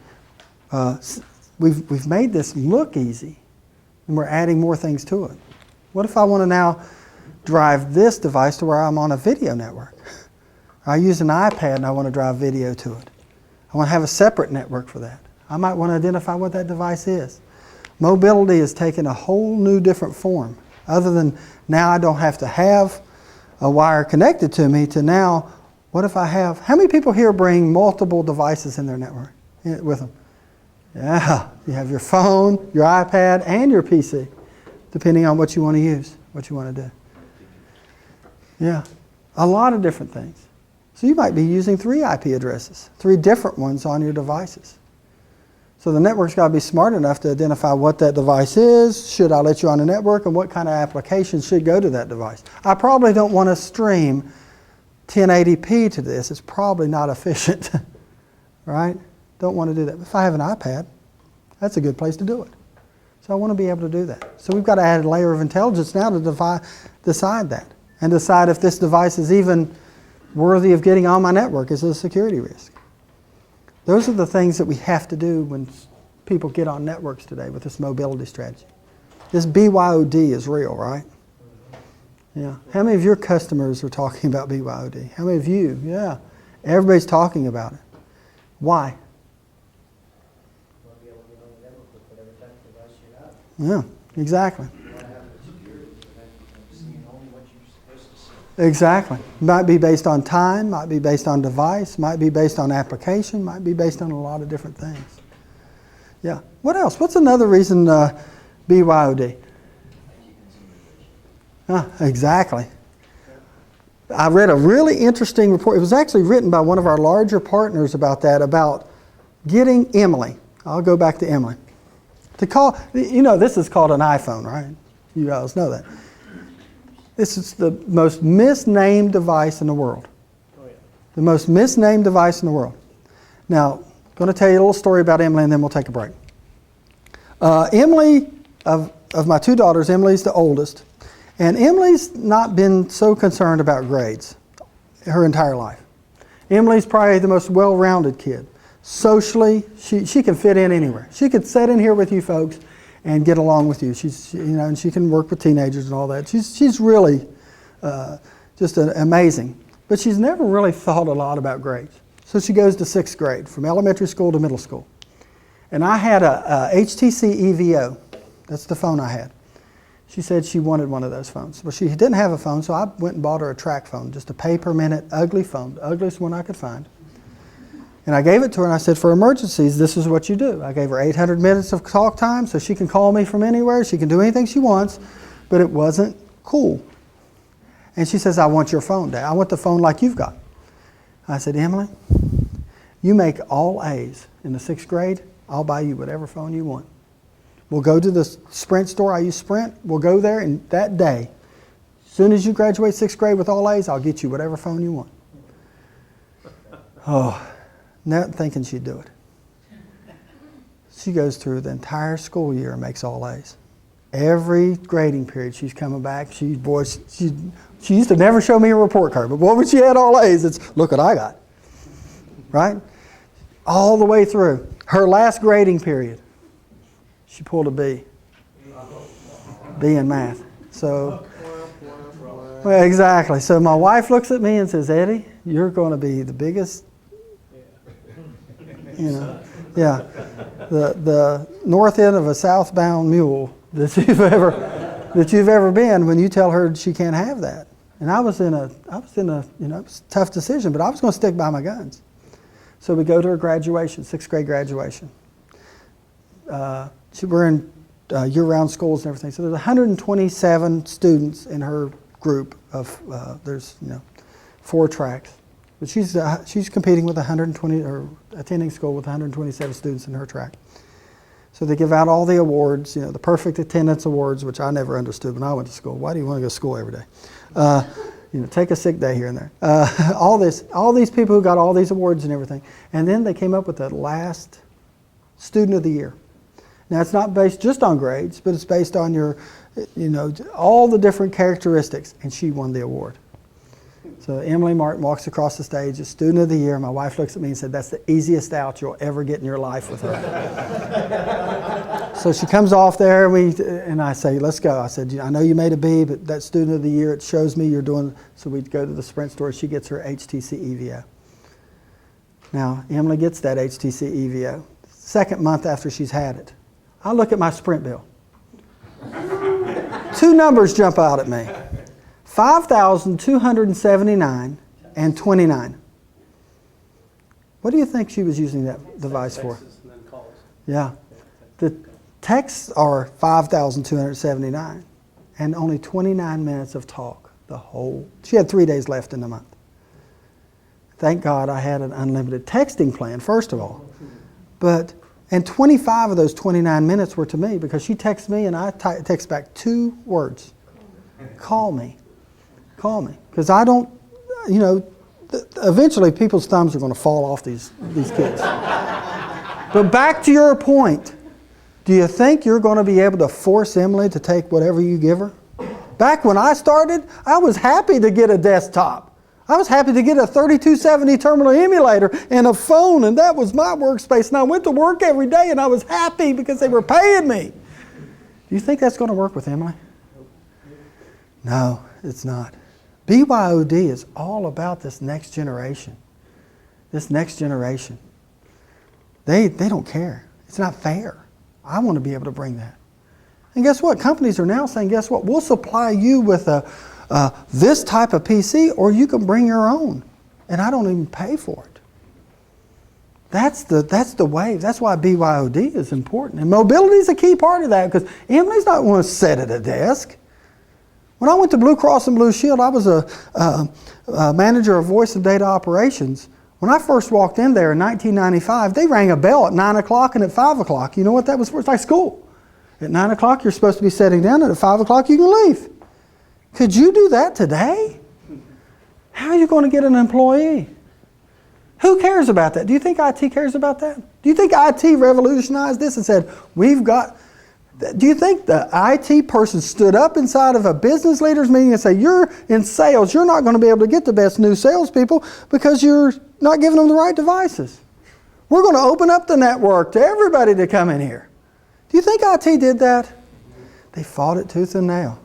that we've made this look easy, and we're adding more things to it. What if I want to now drive this device to where I'm on a video network? I use an iPad and I want to drive video to it. I want to have a separate network for that. I might want to identify what that device is. Mobility has taken a whole new different form. Other than now I don't have to have a wire connected to me, to now, what if I have, how many people here bring multiple devices in their network with them? Yeah, you have your phone, your iPad, and your PC, depending on what you want to use, what you want to do. Yeah, a lot of different things. So you might be using 3 IP addresses, 3 different ones on your devices. So the network's got to be smart enough to identify what that device is, should I let you on the network, and what kind of applications should go to that device. I probably don't want to stream 1080p to this. It's probably not efficient, right? Don't want to do that. If I have an iPad, that's a good place to do it. So I want to be able to do that. So we've got to add a layer of intelligence now to decide that, and decide if this device is even worthy of getting on my network. Is it a security risk? Those are the things that we have to do when people get on networks today with this mobility strategy. This BYOD is real, right? Yeah. How many of your customers are talking about BYOD? How many of you? Yeah. Everybody's talking about it. Why? Yeah, exactly. Exactly. Might be based on time, might be based on device, might be based on application, might be based on a lot of different things. Yeah. What else? What's another reason BYOD? Exactly. I read a really interesting report. It was actually written by one of our larger partners about that, about getting Emily. I'll go back to Emily. To call, you know, this is called an iPhone, right? You guys know that. This is the most misnamed device in the world. Oh, yeah. The most misnamed device in the world. Now, I'm going to tell you a little story about Emily, and then we'll take a break. Emily, of my 2 daughters, Emily's the oldest. And Emily's not been so concerned about grades her entire life. Emily's probably the most well-rounded kid. Socially, she can fit in anywhere. She could sit in here with you folks and get along with you. And she can work with teenagers and all that. She's really just amazing. But she's never really thought a lot about grades. So she goes to 6th grade, from elementary school to middle school. And I had a HTC EVO. That's the phone I had. She said she wanted one of those phones. But she didn't have a phone, so I went and bought her a track phone, just a pay-per-minute, ugly phone, the ugliest one I could find. And I gave it to her, and I said, for emergencies, this is what you do. I gave her 800 minutes of talk time, so she can call me from anywhere. She can do anything she wants, but it wasn't cool. And she says, I want your phone, Dad. I want the phone like you've got. I said, Emily, you make all A's in the 6th grade. I'll buy you whatever phone you want. We'll go to the Sprint store. I use Sprint. We'll go there, and that day, as soon as you graduate 6th grade with all A's, I'll get you whatever phone you want. Oh. Not thinking she'd do it. She goes through the entire school year and makes all A's. Every grading period she's coming back. She used to never show me a report card, but when she had all A's, it's look what I got. Right? All the way through. Her last grading period, she pulled a B. B in math. So, well, exactly. So my wife looks at me and says, Eddie, you're going to be the biggest, the north end of a southbound mule that you've ever been when you tell her she can't have that. And I was in a it was a tough decision, but I was going to stick by my guns. So we go to her graduation, 6th grade graduation. we're in year-round schools and everything. So there's 127 students in her group of, there's 4 tracks. But she's competing with 120, or attending school with 127 students in her track. So they give out all the awards, the perfect attendance awards, which I never understood when I went to school. Why do you want to go to school every day? Take a sick day here and there. All these people who got all these awards and everything. And then they came up with the last student of the year. Now it's not based just on grades, but it's based on your, all the different characteristics. And she won the award. So Emily Martin walks across the stage as student of the year. My wife looks at me and said, "That's the easiest out you'll ever get in your life with her." So she comes off there, and I say, "Let's go." I said, "I know you made a B, but that student of the year, it shows me you're doing." So we go to the Sprint store. She gets her HTC EVO. Now Emily gets that HTC EVO. Second month after she's had it, I look at my Sprint bill. 2 numbers jump out at me. $5,279 and $29. What do you think she was using that device for? Yeah. The texts are $5,279 and only 29 minutes of talk. She had 3 days left in the month. Thank God I had an unlimited texting plan, first of all. And 25 of those 29 minutes were to me because she texts me and I text back 2 words. Call me. Call me. Because I don't, eventually people's thumbs are going to fall off these kids. But back to your point, do you think you're going to be able to force Emily to take whatever you give her? Back when I started, I was happy to get a desktop. I was happy to get a 3270 terminal emulator and a phone, and that was my workspace. And I went to work every day, and I was happy because they were paying me. Do you think that's going to work with Emily? No, it's not. BYOD is all about this next generation. This next generation. They don't care. It's not fair. I want to be able to bring that. And guess what? Companies are now saying, guess what? We'll supply you with this type of PC, or you can bring your own. And I don't even pay for it. That's the wave. That's why BYOD is important. And mobility is a key part of that because Emily's not going to sit at a desk. When I went to Blue Cross and Blue Shield, I was a manager of voice and data operations. When I first walked in there in 1995, they rang a bell at 9 o'clock and at 5 o'clock. You know what that was for? It's like school. At 9 o'clock, you're supposed to be sitting down, and at 5 o'clock, you can leave. Could you do that today? How are you going to get an employee? Who cares about that? Do you think IT cares about that? Do you think IT revolutionized this and said, do you think the IT person stood up inside of a business leaders meeting and say, "You're in sales, you're not going to be able to get the best new salespeople because you're not giving them the right devices. We're going to open up the network to everybody to come in here." Do you think IT did that? They fought it tooth and nail.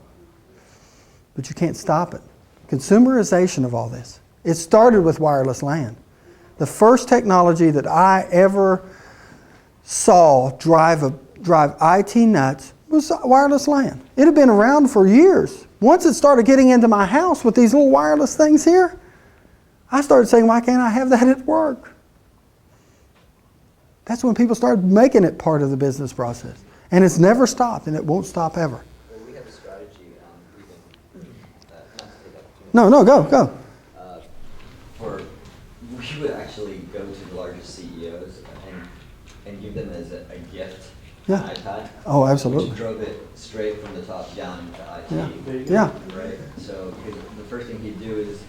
But you can't stop it. Consumerization of all this. It started with wireless LAN. The first technology that I ever saw drive IT nuts was wireless LAN. It had been around for years. Once it started getting into my house with these little wireless things here, I started saying, why can't I have that at work? That's when people started making it part of the business process. And it's never stopped, and it won't stop ever. Well, we have a strategy, not to take up No, go. We would actually go to the largest CEOs and give them as a gift an iPad. Oh, absolutely. Which drove it straight from the top down to IT. Yeah. Right. So the first thing he'd do is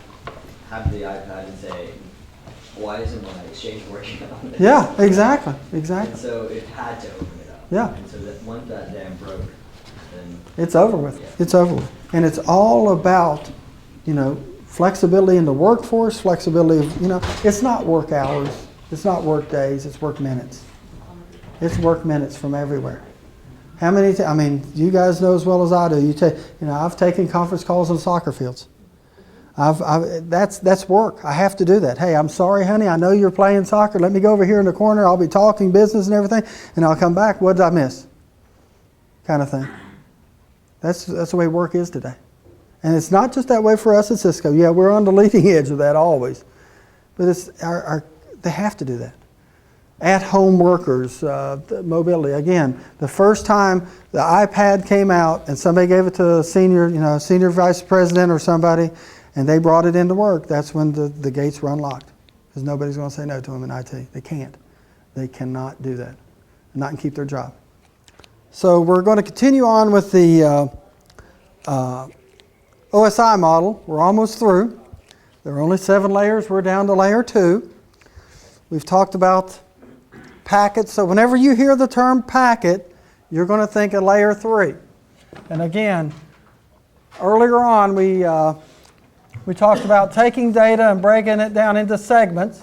have the iPad and say, "Why isn't my Exchange working on it?" Yeah, exactly. And so it had to open it up. Yeah. And so that once that dam broke, then It's over with. Yeah. It's over with. And it's all about, flexibility in the workforce, flexibility of, it's not work hours, it's not work days, it's work minutes. It's work minutes from everywhere. How many, you guys know as well as I do, I've taken conference calls on soccer fields. That's work. I have to do that. Hey, I'm sorry, honey, I know you're playing soccer. Let me go over here in the corner. I'll be talking business and everything, and I'll come back. What did I miss? Kind of thing. That's the way work is today. And it's not just that way for us at Cisco. Yeah, we're on the leading edge of that always. But they have to do that. at-home workers, the mobility. Again, the first time the iPad came out and somebody gave it to a senior vice president or somebody, and they brought it into work, that's when the gates were unlocked. Because nobody's going to say no to them in IT. They can't. They cannot do that. Not and keep their job. So we're going to continue on with the OSI model. We're almost through. There are only 7 layers. We're down to layer 2. We've talked about packets. So whenever you hear the term packet, you're going to think of layer 3. And again, earlier on we talked about taking data and breaking it down into segments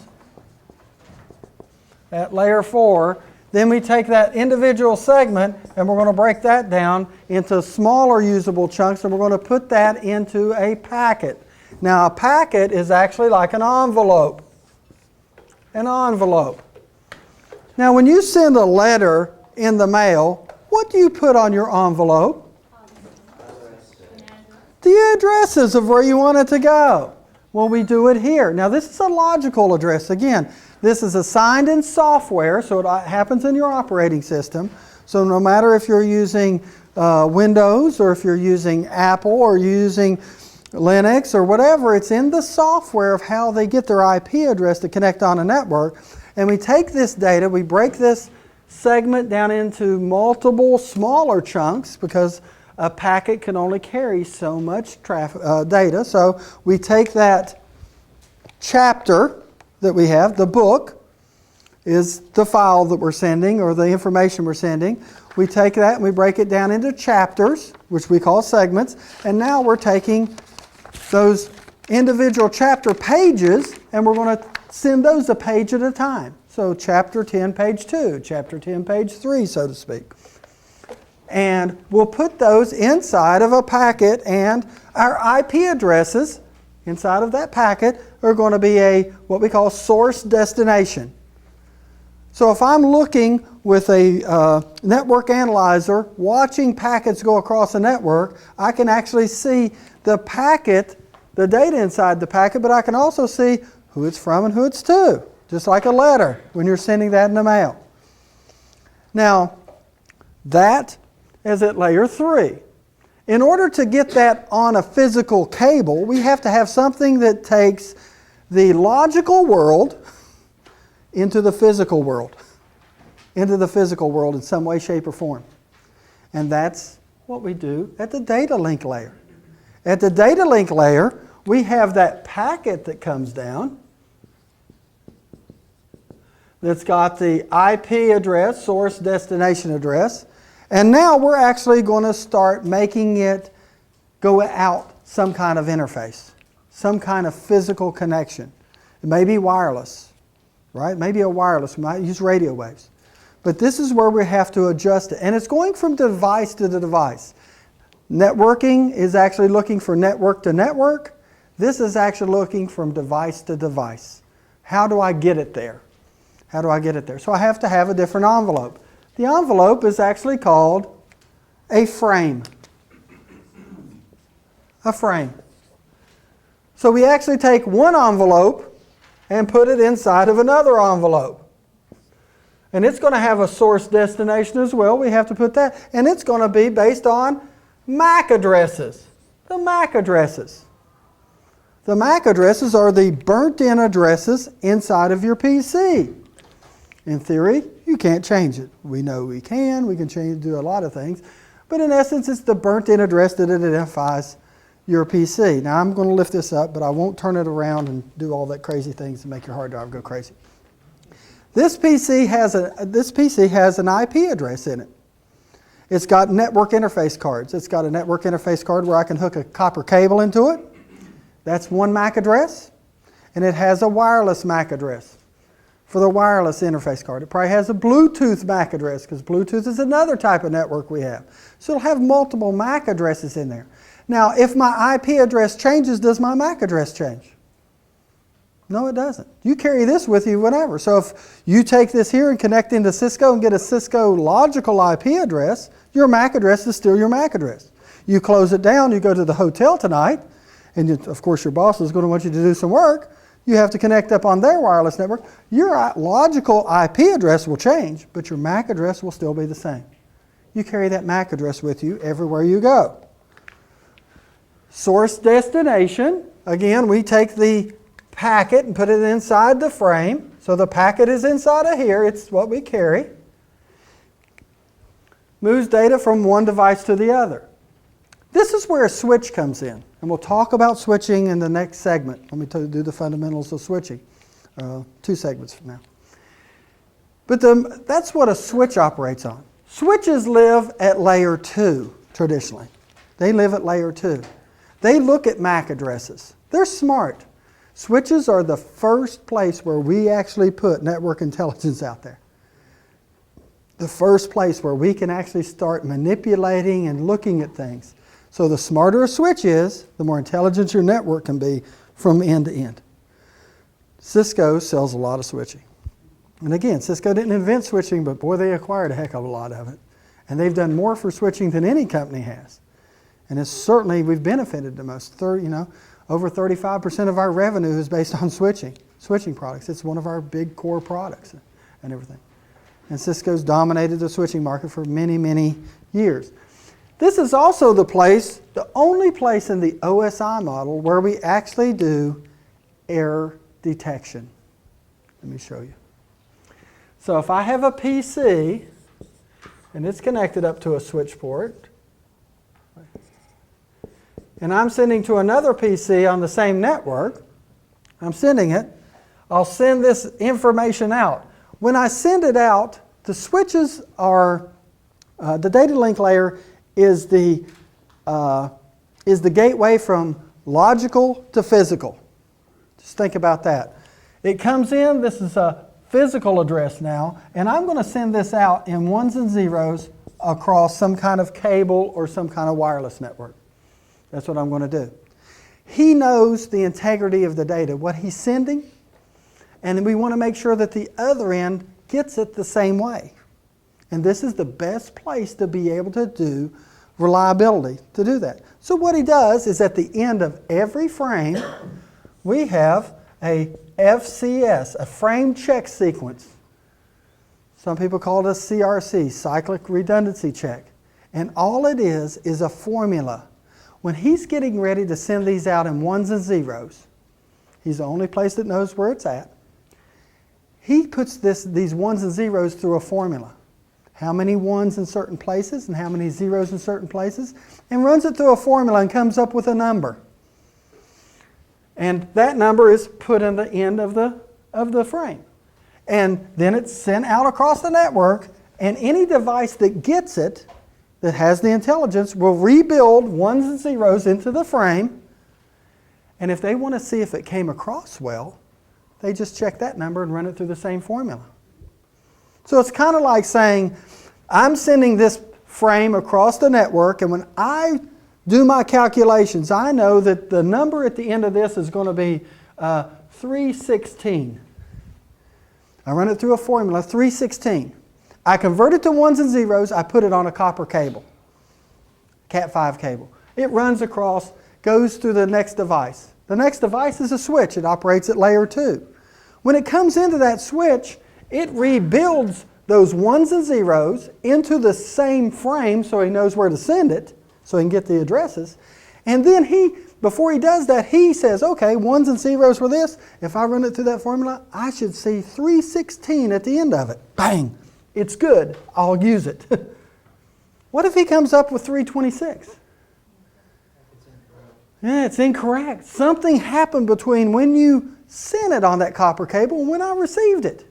at layer 4. Then we take that individual segment and we're going to break that down into smaller usable chunks, and we're going to put that into a packet. Now a packet is actually like an envelope. An envelope. Now when you send a letter in the mail, what do you put on your envelope? The addresses of where you want it to go. Well, we do it here. Now this is a logical address. Again, this is assigned in software, so it happens in your operating system. So no matter if you're using Windows or if you're using Apple or using Linux or whatever, it's in the software of how they get their IP address to connect on a network. And we take this data, we break this segment down into multiple smaller chunks because a packet can only carry so much data. So we take that chapter that we have, the book is the file that we're sending or the information we're sending. We take that and we break it down into chapters, which we call segments. And now we're taking those individual chapter pages and we're going to send those a page at a time. So chapter 10, page 2, chapter 10, page 3, so to speak. And we'll put those inside of a packet, and our IP addresses inside of that packet are going to be what we call source destination. So if I'm looking with a network analyzer, watching packets go across a network, I can actually see the packet, the data inside the packet, but I can also see who it's from and who it's to, just like a letter when you're sending that in the mail. Now, that is at layer 3. In order to get that on a physical cable, we have to have something that takes the logical world into the physical world. Into the physical world in some way, shape, or form. And that's what we do at the data link layer. At the data link layer, we have that packet that comes down that's got the IP address, source destination address. And now we're actually going to start making it go out some kind of interface, some kind of physical connection. It may be wireless, right? Maybe a wireless. We might use radio waves. But this is where we have to adjust it. And it's going from device to the device. Networking is actually looking for network to network. This is actually looking from device to device. How do I get it there? How do I get it there? So I have to have a different envelope. The envelope is actually called a frame. A frame. So we actually take one envelope and put it inside of another envelope. And it's going to have a source destination as well. We have to put that. And it's going to be based on MAC addresses. The MAC addresses. The MAC addresses are the burnt-in addresses inside of your PC. In theory, you can't change it. We know we can change, do a lot of things. But in essence, it's the burnt-in address that identifies your PC. Now I'm going to lift this up, but I won't turn it around and do all that crazy things to make your hard drive go crazy. This PC has an IP address in it. It's got network interface cards. It's got a network interface card where I can hook a copper cable into it. That's one MAC address. And it has a wireless MAC address for the wireless interface card. It probably has a Bluetooth MAC address because Bluetooth is another type of network we have. So it'll have multiple MAC addresses in there. Now, if my IP address changes, does my MAC address change? No, it doesn't. You carry this with you whenever. So if you take this here and connect into Cisco and get a Cisco logical IP address, your MAC address is still your MAC address. You close it down, you go to the hotel tonight, and of course your boss is going to want you to do some work. you have to connect up on their wireless network. Your logical IP address will change, but your MAC address will still be the same. You carry that MAC address with you everywhere you go. Source destination, again, we take the packet and put it inside the frame. So the packet is inside of here, it's what we carry. Moves data from one device to the other. This is where a switch comes in. And we'll talk about switching in the next segment. Let me do the fundamentals of switching. 2 segments from now. But that's what a switch operates on. Switches live at layer 2, traditionally. They live at layer 2. They look at MAC addresses. They're smart. Switches are the first place where we actually put network intelligence out there. The first place where we can actually start manipulating and looking at things. So the smarter a switch is, the more intelligent your network can be from end to end. Cisco sells a lot of switching. And again, Cisco didn't invent switching, but boy, they acquired a heck of a lot of it. And they've done more for switching than any company has. And it's certainly, we've benefited the most. Over 35% of our revenue is based on switching products. It's one of our big core products and everything. And Cisco's dominated the switching market for many, many years. This is also the only place in the OSI model where we actually do error detection. Let me show you. So if I have a PC and it's connected up to a switch port, and I'm sending to another PC on the same network, I'm sending it, I'll send this information out. When I send it out, the switches are, the data link layer is the gateway from logical to physical. Just think about that. It comes in, this is a physical address now, and I'm going to send this out in ones and zeros across some kind of cable or some kind of wireless network. That's what I'm going to do. He knows the integrity of the data, what he's sending, and we want to make sure that the other end gets it the same way. And this is the best place to be able to do reliability, to do that. So what he does is at the end of every frame, we have a FCS, a frame check sequence. Some people call it a CRC, cyclic redundancy check. And all it is a formula. When he's getting ready to send these out in ones and zeros, he's the only place that knows where it's at. He puts these ones and zeros through a formula. How many ones in certain places and how many zeros in certain places, and runs it through a formula and comes up with a number. And that number is put in the end of the frame. And then it's sent out across the network, and any device that gets it, that has the intelligence, will rebuild ones and zeros into the frame. And if they want to see if it came across well, they just check that number and run it through the same formula. So it's kind of like saying, I'm sending this frame across the network, and when I do my calculations, I know that the number at the end of this is going to be 316. I run it through a formula, 316. I convert it to ones and zeros, I put it on a copper cable, Cat5 cable. It runs across, goes through the next device. The next device is a switch. It operates at layer 2. When it comes into that switch, it rebuilds those ones and zeros into the same frame so he knows where to send it, so he can get the addresses. And then before he does that, he says, okay, ones and zeros for this. If I run it through that formula, I should see 316 at the end of it. Bang! It's good. I'll use it. What if he comes up with 326? Yeah, it's incorrect. Something happened between when you sent it on that copper cable and when I received it.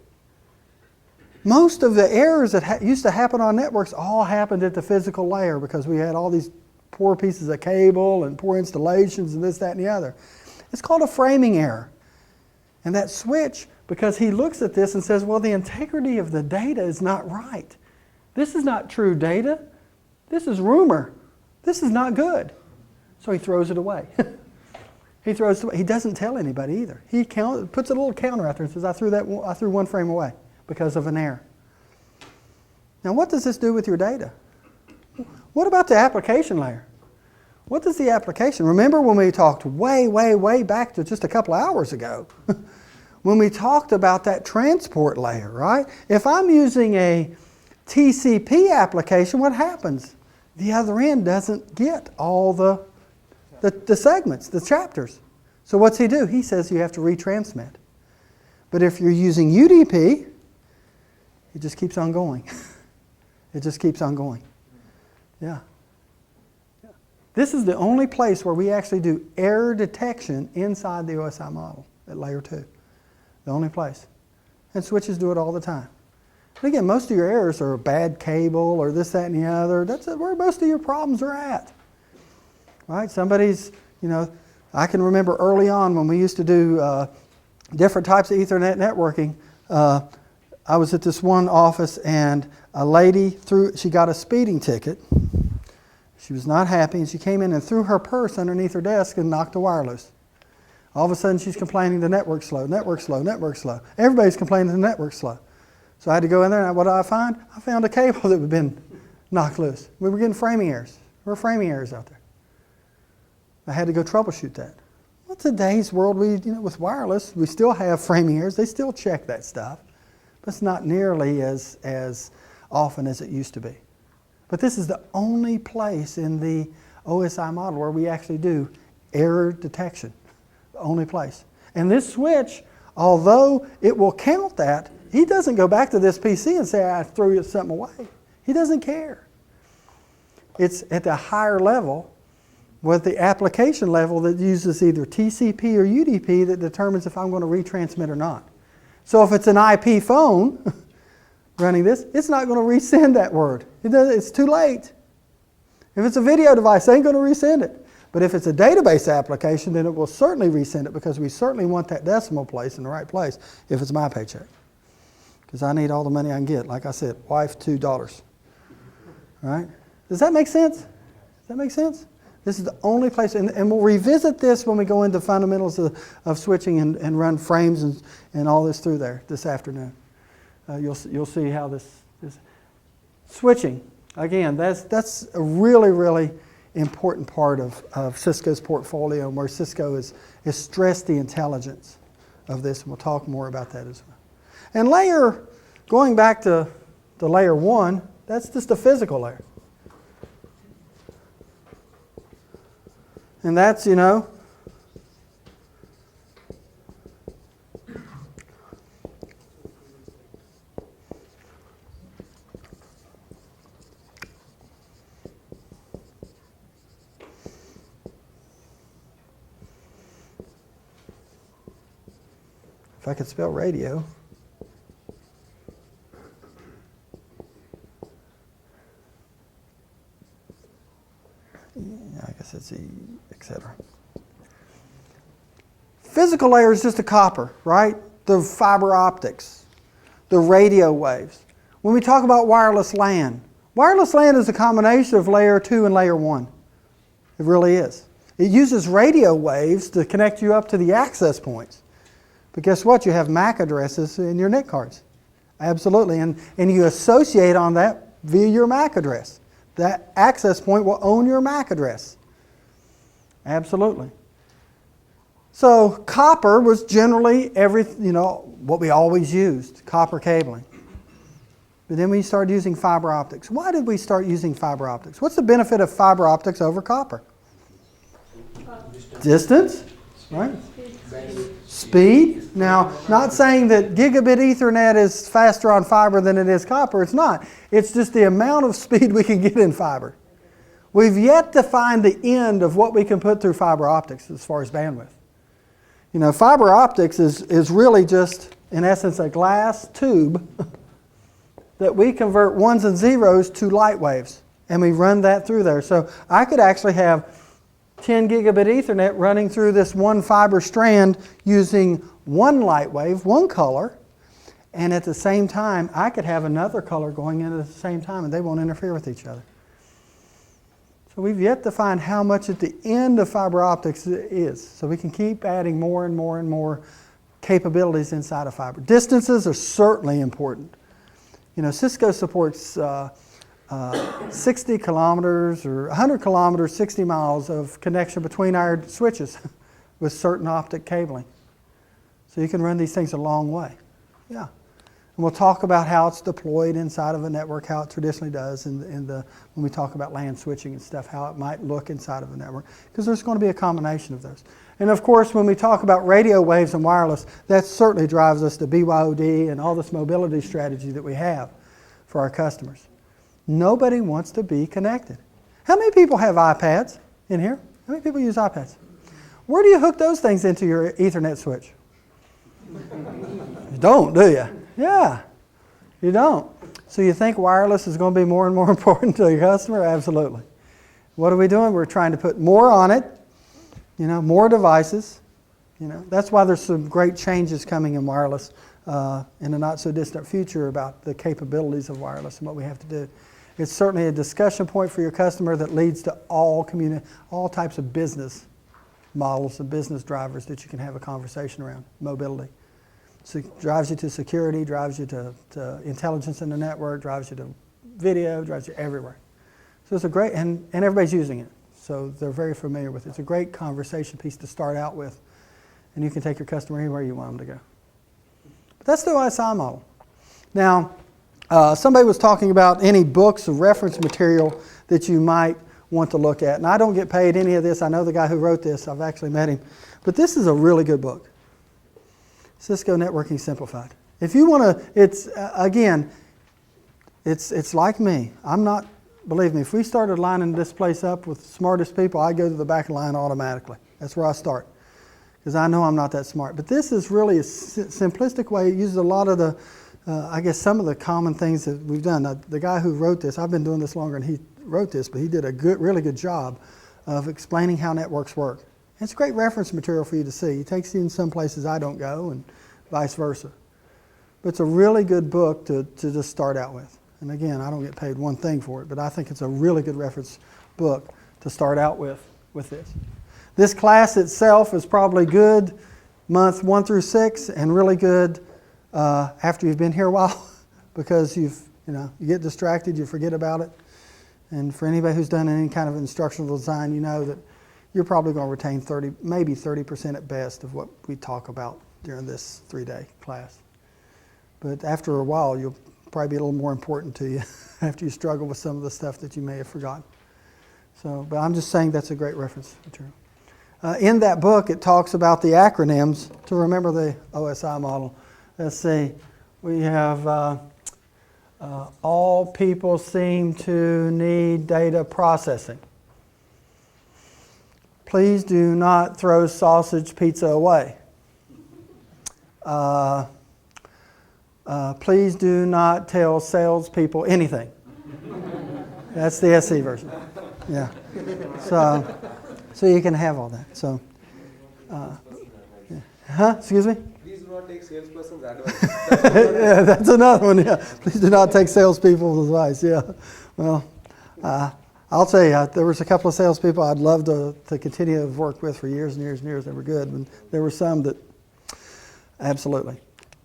Most of the errors that used to happen on networks all happened at the physical layer because we had all these poor pieces of cable and poor installations and this, that, and the other. It's called a framing error. And that switch, because he looks at this and says, well, the integrity of the data is not right. This is not true data. This is rumor. This is not good. So he throws it away. He throws it away. He doesn't tell anybody either. He puts a little counter out there and says, I threw one frame away because of an error. Now what does this do with your data? What about the application layer? What does the application? Remember when we talked way back to just a couple hours ago, when we talked about that transport layer, right? If I'm using a TCP application, what happens? The other end doesn't get all the segments, the chapters. So what's he do? He says you have to retransmit. But if you're using UDP, it just keeps on going. It just keeps on going. Yeah. This is the only place where we actually do error detection inside the OSI model at layer 2. The only place. And switches do it all the time. But again, most of your errors are a bad cable or this, that, and the other. That's where most of your problems are at. Right? Somebody's, I can remember early on when we used to do different types of Ethernet networking. I was at this one office and a lady she got a speeding ticket. She was not happy and she came in and threw her purse underneath her desk and knocked the wire loose. All of a sudden she's complaining the network's slow, network's slow, network's slow. Everybody's complaining the network's slow. So I had to go in there and what did I find? I found a cable that had been knocked loose. We were getting framing errors. There were framing errors out there. I had to go troubleshoot that. Well, today's world, with wireless, we still have framing errors. They still check that stuff. But it's not nearly as often as it used to be. But this is the only place in the OSI model where we actually do error detection. The only place. And this switch, although it will count that, he doesn't go back to this PC and say, I threw something away. He doesn't care. It's at the higher level, with the application level that uses either TCP or UDP that determines if I'm going to retransmit or not. So if it's an IP phone running this, it's not going to resend that word. It's too late. If it's a video device, they ain't going to resend it. But if it's a database application, then it will certainly resend it because we certainly want that decimal place in the right place if it's my paycheck. Because I need all the money I can get. Like I said, wife, $2. All right? Does that make sense? Does that make sense? This is the only place, and we'll revisit this when we go into fundamentals of switching and run frames and all this through there this afternoon. You'll see how this switching, again, that's a really important part of Cisco's portfolio and where Cisco has stressed the intelligence of this, and we'll talk more about that as well. And going back to layer 1, that's just a physical layer. And that's, if I could spell radio. I guess it's etc. Physical layer is just a copper, right? The fiber optics, the radio waves. When we talk about wireless LAN is a combination of layer 2 and layer 1. It really is. It uses radio waves to connect you up to the access points. But guess what? You have MAC addresses in your NIC cards. Absolutely. And you associate on that via your MAC address. That access point will own your MAC address. Absolutely. So copper was generally what we always used, copper cabling. But then we started using fiber optics. Why did we start using fiber optics? What's the benefit of fiber optics over copper? Distance, right? Speed. Now, not saying that gigabit Ethernet is faster on fiber than it is copper. It's not. It's just the amount of speed we can get in fiber. We've yet to find the end of what we can put through fiber optics as far as bandwidth. Fiber optics is really just, in essence, a glass tube that we convert ones and zeros to light waves. And we run that through there. So I could actually have 10 gigabit Ethernet running through this one fiber strand using one light wave, one color, and at the same time, I could have another color going in at the same time, and they won't interfere with each other. So we've yet to find how much at the end of fiber optics it is. So we can keep adding more and more and more capabilities inside of fiber. Distances are certainly important. Cisco supports 60 kilometers or 100 kilometers, 60 miles of connection between our switches with certain optic cabling. So you can run these things a long way. Yeah. And we'll talk about how it's deployed inside of a network, how it traditionally does when we talk about LAN switching and stuff, how it might look inside of a network, because there's going to be a combination of those. And of course, when we talk about radio waves and wireless, that certainly drives us to BYOD and all this mobility strategy that we have for our customers. Nobody wants to be connected. How many people have iPads in here? How many people use iPads? Where do you hook those things into your Ethernet switch? You don't, do you? Yeah, you don't. So you think wireless is going to be more and more important to your customer? Absolutely. What are we doing? We're trying to put more on it, more devices. That's why there's some great changes coming in wireless in a not so distant future about the capabilities of wireless and what we have to do. It's certainly a discussion point for your customer that leads to all types of business models and business drivers that you can have a conversation around. Mobility. So it drives you to security, drives you to intelligence in the network, drives you to video, drives you everywhere. So it's a great, and everybody's using it. So they're very familiar with it. It's a great conversation piece to start out with. And you can take your customer anywhere you want them to go. But that's the OSI model. Now, somebody was talking about any books or reference material that you might want to look at. And I don't get paid any of this. I know the guy who wrote this. I've actually met him. But this is a really good book. Cisco Networking Simplified. If you want to, it's like me. Believe me, if we started lining this place up with the smartest people, I'd go to the back of the line automatically. That's where I start. Because I know I'm not that smart. But this is really a simplistic way. It uses a lot of the, some of the common things that we've done. Now, the guy who wrote this, I've been doing this longer than he wrote this, but he did a really good job of explaining how networks work. And it's great reference material for you to see. He takes you in some places I don't go and vice versa. But it's a really good book to just start out with. And again, I don't get paid one thing for it, but I think it's a really good reference book to start out with this. This class itself is probably good month 1 through 6 and really good after you've been here a while because you get distracted, you forget about it. And for anybody who's done any kind of instructional design, you know that you're probably going to retain maybe 30% at best of what we talk about during this 3-day class. But after a while, you'll probably be a little more important to you after you struggle with some of the stuff that you may have forgotten. But I'm just saying that's a great reference material. In that book, it talks about the acronyms to remember the OSI model. Let's see. We have all people seem to need data processing. Please do not throw sausage pizza away. Please do not tell salespeople anything. That's the SE version. Yeah. So you can have all that. So, Excuse me? Please do not take salesperson's advice. Yeah, that's another one. Yeah. Please do not take salespeople's advice. Yeah. Well, I'll tell you, there was a couple of salespeople I'd love to continue to work with for years and years and years. They were good. And there were some that, absolutely.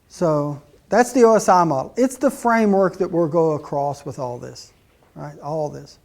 So that's the OSI model. It's the framework that we'll go across with all this, right? All this.